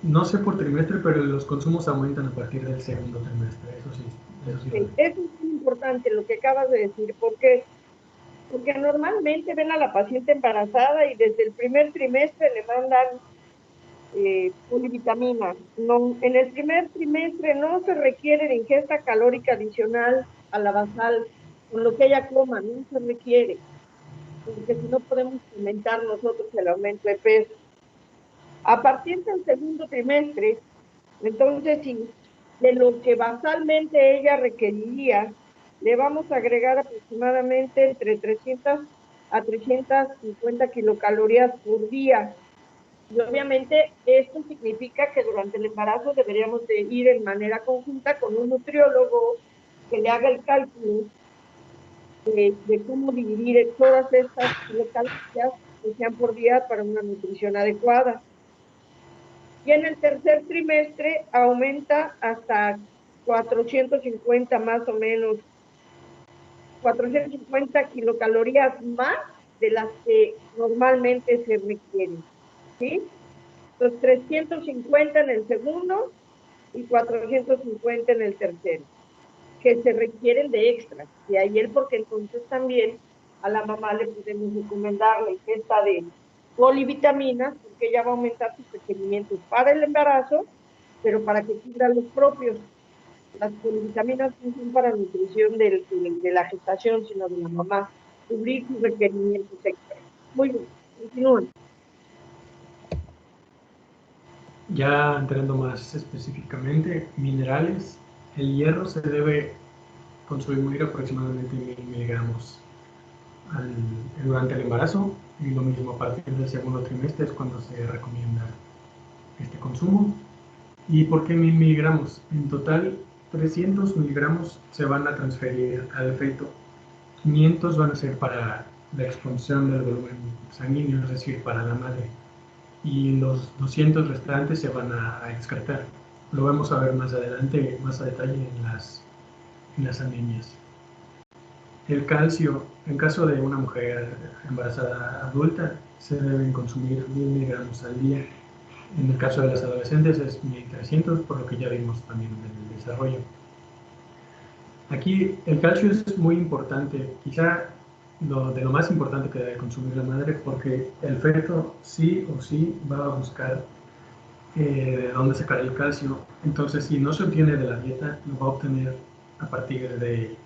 No sé por trimestre, pero los consumos aumentan a partir del segundo trimestre, eso sí. Eso sí. Sí, eso es muy importante lo que acabas de decir, porque normalmente ven a la paciente embarazada y desde el primer trimestre le mandan polivitaminas. No, en el primer trimestre no se requiere de ingesta calórica adicional a la basal, con lo que ella coma, no se requiere, porque si no podemos aumentar nosotros el aumento de peso. A partir del segundo trimestre, entonces sí, de lo que basalmente ella requeriría, le vamos a agregar aproximadamente entre 300 a 350 kilocalorías por día. Y obviamente esto significa que durante el embarazo deberíamos de ir en manera conjunta con un nutriólogo que le haga el cálculo de cómo dividir todas estas kilocalorías que sean por día para una nutrición adecuada. Y en el tercer trimestre aumenta hasta 450 más o menos, 450 kilocalorías más de las que normalmente se requieren, ¿sí? Entonces, 350 en el segundo y 450 en el tercero, que se requieren de extras. De ahí porque entonces también a la mamá le podemos recomendar la ingesta de polivitaminas, porque ella va a aumentar sus requerimientos para el embarazo, pero para que cubra los propios. Las polivitaminas no son para nutrición de la gestación, sino de la mamá, cubrir sus requerimientos extras. Muy bien, continúen. Ya entrando más específicamente, minerales, el hierro se debe consumir aproximadamente 1000 miligramos durante el embarazo, y lo mismo a partir del segundo trimestre es cuando se recomienda este consumo. ¿Y por qué 1000 miligramos? En total, 300 miligramos se van a transferir al feto, 500 van a ser para la expansión del volumen sanguíneo, es decir, para la madre, y los 200 restantes se van a excretar. Lo vamos a ver más adelante, más a detalle en las anemias. El calcio, en caso de una mujer embarazada adulta, se deben consumir 1000 miligramos al día. En el caso de las adolescentes es 1300, por lo que ya vimos también en el desarrollo. Aquí el calcio es muy importante, quizá de lo más importante que debe consumir la madre, porque el feto sí o sí va a buscar de dónde sacar el calcio. Entonces, si no se obtiene de la dieta, lo va a obtener a partir de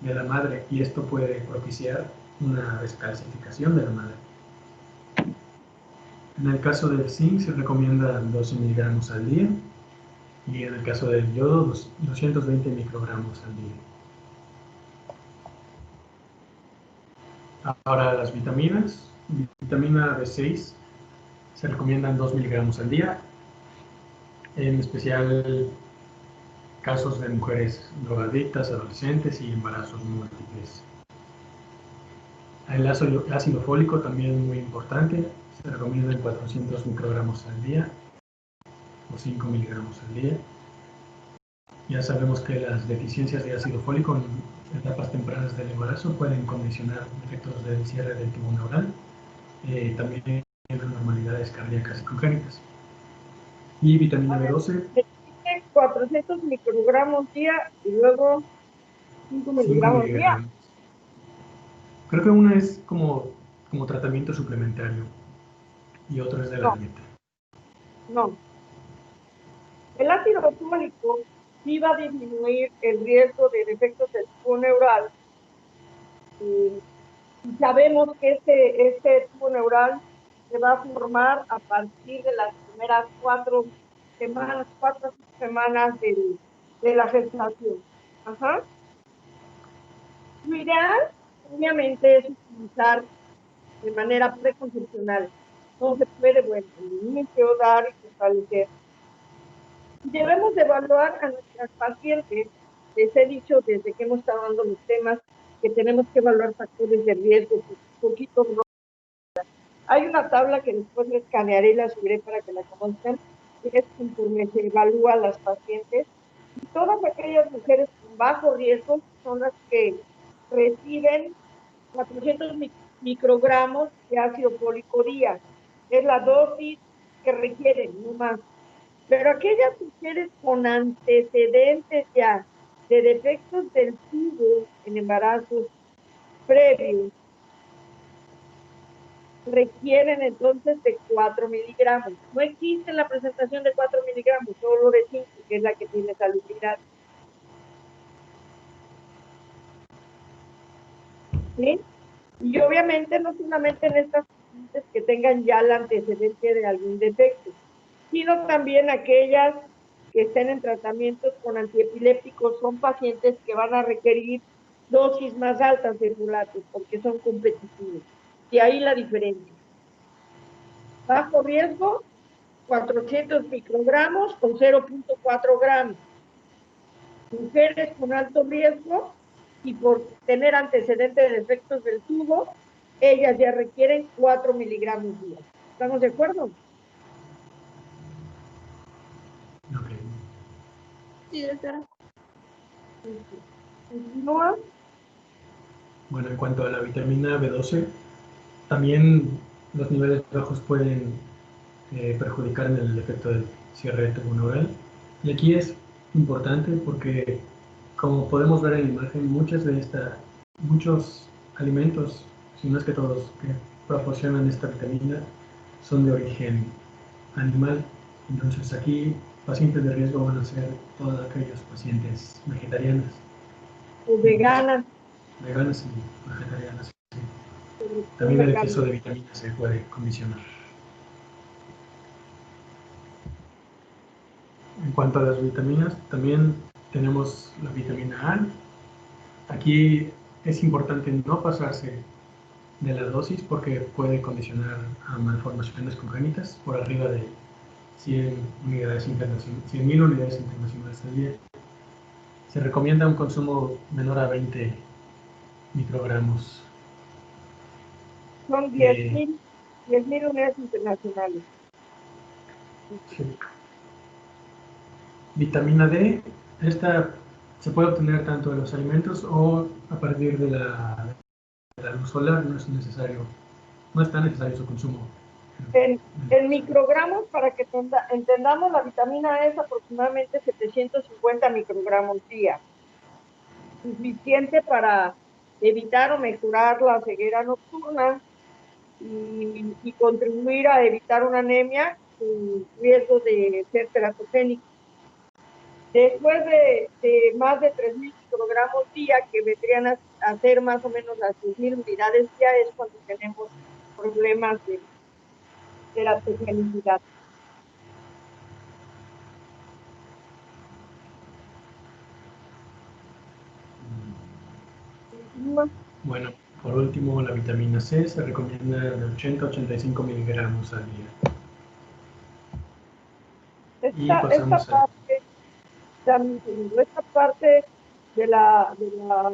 la madre, y esto puede propiciar una descalcificación de la madre. En el caso del zinc se recomienda 12 miligramos al día, y en el caso del yodo 220 microgramos al día. Ahora las vitaminas. Vitamina B6 se recomiendan 2 miligramos al día, en especial casos de mujeres drogadictas, adolescentes y embarazos múltiples. El ácido fólico también es muy importante, se recomiendan 400 microgramos al día o 5 miligramos al día. Ya sabemos que las deficiencias de ácido fólico en etapas tempranas del embarazo pueden condicionar efectos del cierre del tubo neural, también anormalidades cardíacas y congénitas. Y vitamina B12. 400 microgramos día y luego 5 miligramos día. Creo que una es como tratamiento suplementario y otra es de la dieta. No. El ácido fólico sí va a disminuir el riesgo de defectos del tubo neural. Y sabemos que este tubo neural se va a formar a partir de las primeras 4 semanas, 4 semanas de la gestación. Ajá. Lo ideal, obviamente, es utilizar de manera preconcepcional. No se puede, bueno, el inicio, dar y fortalecer. Debemos de evaluar a nuestras pacientes. Les he dicho desde que hemos estado dando los temas que tenemos que evaluar factores de riesgo, poquito. Hay una tabla que después les escanearé y la subiré para que la conozcan, que es conforme se evalúa a las pacientes. Y todas aquellas mujeres con bajo riesgo son las que reciben 400 microgramos de ácido fólico día. Es la dosis que requieren, no más. Pero aquellas mujeres con antecedentes ya de defectos del tubo en embarazos previos requieren entonces de 4 miligramos. No existe la presentación de 4 miligramos, solo de 5, que es la que tiene salubridad. ¿Sí? Y obviamente no solamente en estas pacientes que tengan ya el antecedente de algún defecto, sino también aquellas que estén en tratamientos con antiepilépticos, son pacientes que van a requerir dosis más altas de folatos porque son competitivos. Y ahí la diferencia. Bajo riesgo, 400 microgramos o 0.4 gramos. Mujeres con alto riesgo y por tener antecedentes de defectos del tubo, ellas ya requieren 4 miligramos día. ¿Estamos de acuerdo? Ok. Sí, doctora. Continúa. Bueno, en cuanto a la vitamina B12, también los niveles bajos pueden perjudicar en el efecto del cierre del tubo neural. Y aquí es importante porque, como podemos ver en la imagen, muchos alimentos, si no es que todos, que proporcionan esta vitamina son de origen animal. Entonces aquí pacientes de riesgo van a ser todos aquellos pacientes vegetarianas. O veganas. Veganas y vegetarianas. También el exceso de vitaminas se puede condicionar. En cuanto a las vitaminas, también tenemos la vitamina A. Aquí es importante no pasarse de la dosis porque puede condicionar a malformaciones congénitas por arriba de 100.000 unidades internacionales al día. Se recomienda un consumo menor a 20 microgramos. Son 10.000 unidades internacionales. Sí. Vitamina D, esta se puede obtener tanto de los alimentos o a partir de la luz solar. No es tan necesario su consumo. En microgramos, para que entendamos, la vitamina E es aproximadamente 750 microgramos día. Suficiente para evitar o mejorar la ceguera nocturna y contribuir a evitar una anemia con riesgo de ser teratogénico. Después de más de 3.000 microgramos día, que vendrían a ser más o menos las 6.000 unidades día, es cuando tenemos problemas de teratogenicidad. Bueno, por último, la vitamina C se recomienda de 80 a 85 miligramos al día. Esta parte de la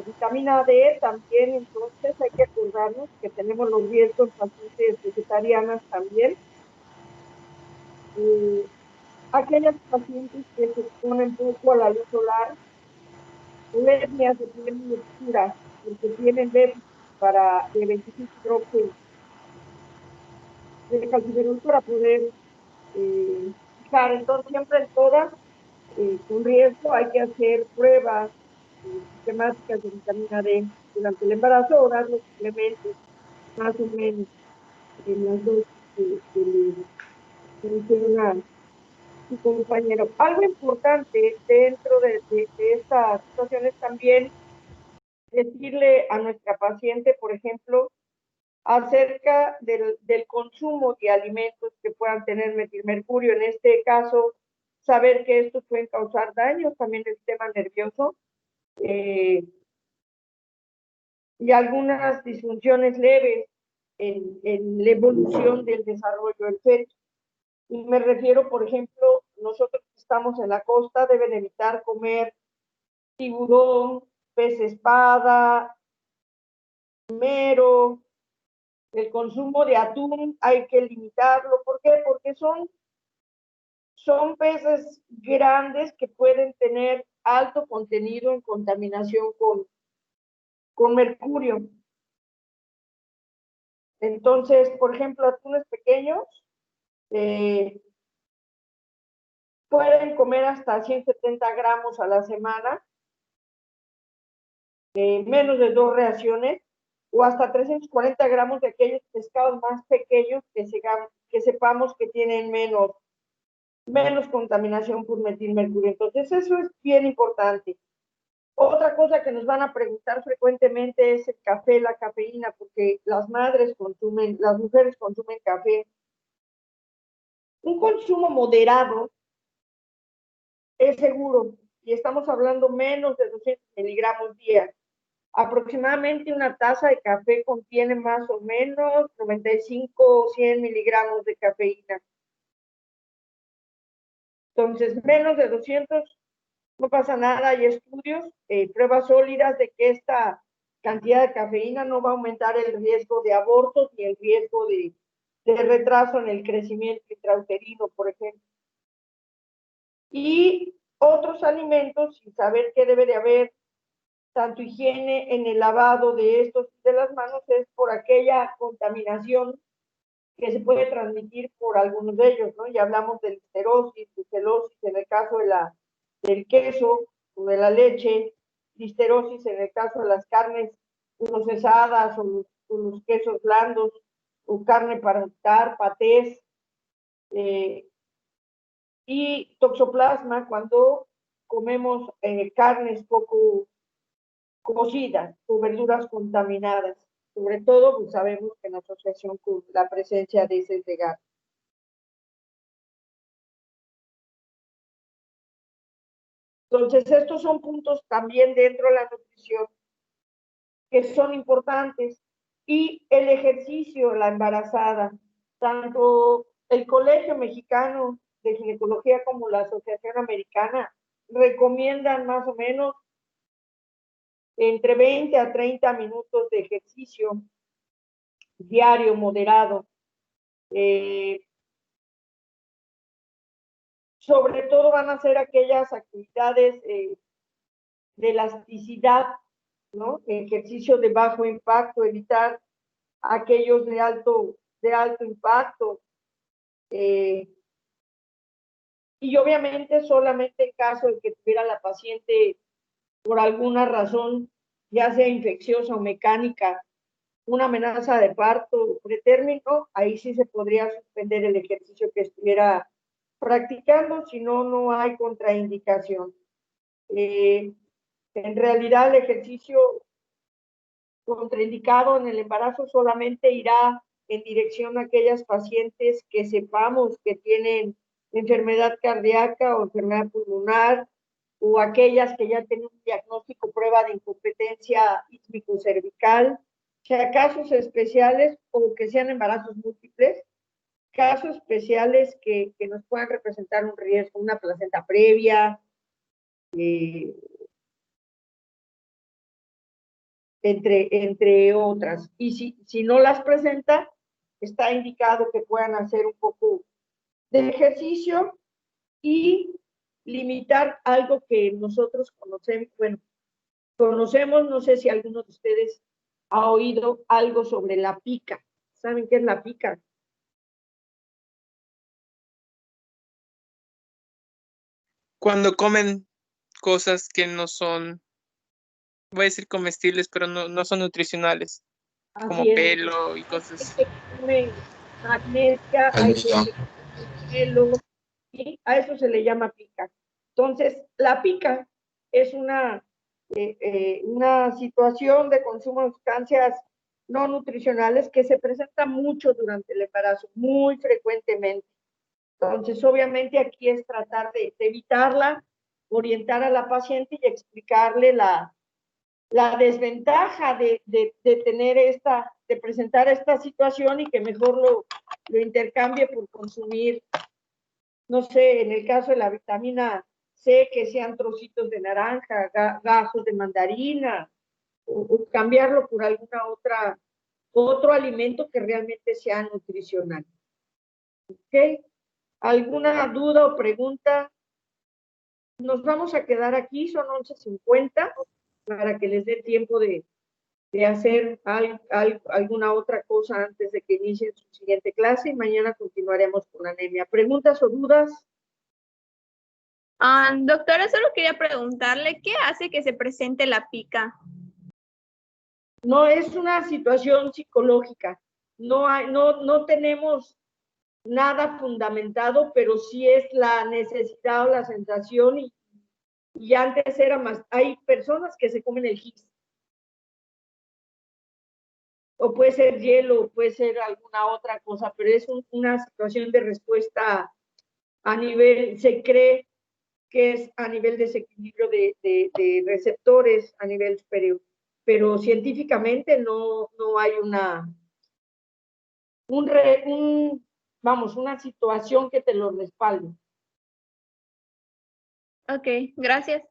vitamina D también, entonces hay que acordarnos que tenemos los riesgos en pacientes vegetarianas también. Aquellas pacientes que se exponen poco a la luz solar, etnias de piel muy oscura, porque tienen déficit de 25 hidróxido de calciferol para poder fijar. Entonces, siempre en todas, con riesgo, hay que hacer pruebas sistemáticas de vitamina D durante el embarazo o dar los suplementos más o menos en las dosis que le menciona Sí, compañero. Algo importante dentro de estas situaciones también decirle a nuestra paciente, por ejemplo, acerca del consumo de alimentos que puedan tener metilmercurio. En este caso, saber que estos pueden causar daños también del sistema nervioso y algunas disfunciones leves en la evolución del desarrollo del feto. Y me refiero, por ejemplo, nosotros que estamos en la costa deben evitar comer tiburón, pez espada, mero. El consumo de atún hay que limitarlo. ¿Por qué? Porque son peces grandes que pueden tener alto contenido en contaminación con mercurio. Entonces, por ejemplo, atunes pequeños pueden comer hasta 170 gramos a la semana, menos de 2 raciones, o hasta 340 gramos de aquellos pescados más pequeños que sepamos que tienen menos contaminación por metilmercurio. Entonces, eso es bien importante. Otra cosa que nos van a preguntar frecuentemente es el café, la cafeína, porque las mujeres consumen café. Un consumo moderado es seguro, y estamos hablando menos de 200 miligramos día. Aproximadamente una taza de café contiene más o menos 95 o 100 miligramos de cafeína. Entonces, menos de 200 no pasa nada. Hay estudios, pruebas sólidas de que esta cantidad de cafeína no va a aumentar el riesgo de abortos ni el riesgo de retraso en el crecimiento intrauterino, por ejemplo. Y otros alimentos, sin saber que debe de haber tanto higiene en el lavado de estos de las manos, es por aquella contaminación que se puede transmitir por algunos de ellos, ¿no? Ya hablamos de listerosis, brucelosis en el caso del queso o de la leche, listerosis en el caso de las carnes procesadas o los quesos blandos, o carne para untar, patés, y toxoplasma cuando comemos carnes poco cocidas o verduras contaminadas. Sobre todo, pues sabemos que en asociación con la presencia de heces de gato. Entonces, estos son puntos también dentro de la nutrición que son importantes. Y el ejercicio, la embarazada, tanto el Colegio Mexicano de Ginecología como la Asociación Americana recomiendan más o menos entre 20 a 30 minutos de ejercicio diario moderado. Sobre todo van a ser aquellas actividades de elasticidad, ¿no? Ejercicio de bajo impacto, evitar aquellos de alto impacto. Y obviamente solamente en caso de que tuviera la paciente por alguna razón, ya sea infecciosa o mecánica, una amenaza de parto pretérmino, ahí sí se podría suspender el ejercicio que estuviera practicando, si no, no hay contraindicación. En realidad el ejercicio contraindicado en el embarazo solamente irá en dirección a aquellas pacientes que sepamos que tienen enfermedad cardíaca o enfermedad pulmonar, o aquellas que ya tienen un diagnóstico, prueba de incompetencia ísmico-cervical, sea casos especiales o que sean embarazos múltiples, casos especiales que nos puedan representar un riesgo, una placenta previa, entre otras. Y si no las presenta, está indicado que puedan hacer un poco de ejercicio y limitar algo que nosotros conocemos, no sé si alguno de ustedes ha oído algo sobre la pica. ¿Saben qué es la pica? Cuando comen cosas que no son, voy a decir comestibles, pero no son nutricionales, como pelo y cosas así. Hay gente que come magnesia, hay gente que come pelo, ¿sí? A eso se le llama pica. Entonces, la pica es una situación de consumo de sustancias no nutricionales que se presenta mucho durante el embarazo, muy frecuentemente. Entonces, obviamente aquí es tratar de evitarla, orientar a la paciente y explicarle la desventaja de tener de presentar esta situación y que mejor lo intercambie por consumir, no sé, en el caso de la vitamina C, que sean trocitos de naranja, gajos de mandarina, o cambiarlo por otro alimento que realmente sea nutricional. ¿Ok? ¿Alguna duda o pregunta? Nos vamos a quedar aquí, son 11:50, para que les dé tiempo de hacer alguna otra cosa antes de que inicien su siguiente clase, y mañana continuaremos con anemia. ¿Preguntas o dudas? Doctora, solo quería preguntarle, ¿qué hace que se presente la pica? No es una situación psicológica, no tenemos nada fundamentado, pero sí es la necesidad o la sensación, y antes era más. Hay personas que se comen el gis, o puede ser hielo, o puede ser alguna otra cosa, pero es una situación de respuesta a nivel, se cree que es a nivel desequilibrio de receptores a nivel superior, pero científicamente no hay una situación que te lo respalde. Ok, gracias.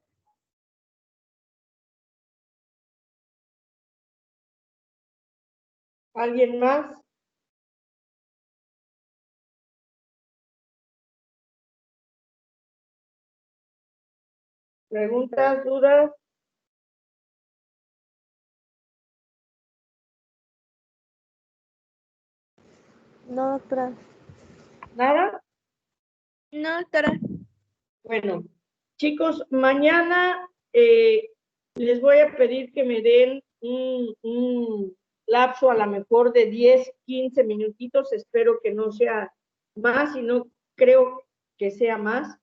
¿Alguien más? ¿Preguntas, dudas? No, doctora. ¿Nada? No, doctora. Bueno, chicos, mañana les voy a pedir que me den un lapso a lo mejor de 10, 15 minutitos. Espero que no sea más, y no creo que sea más.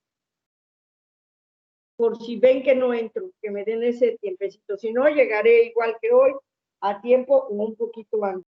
Por si ven que no entro, que me den ese tiempecito. Si no, llegaré igual que hoy, a tiempo o un poquito antes.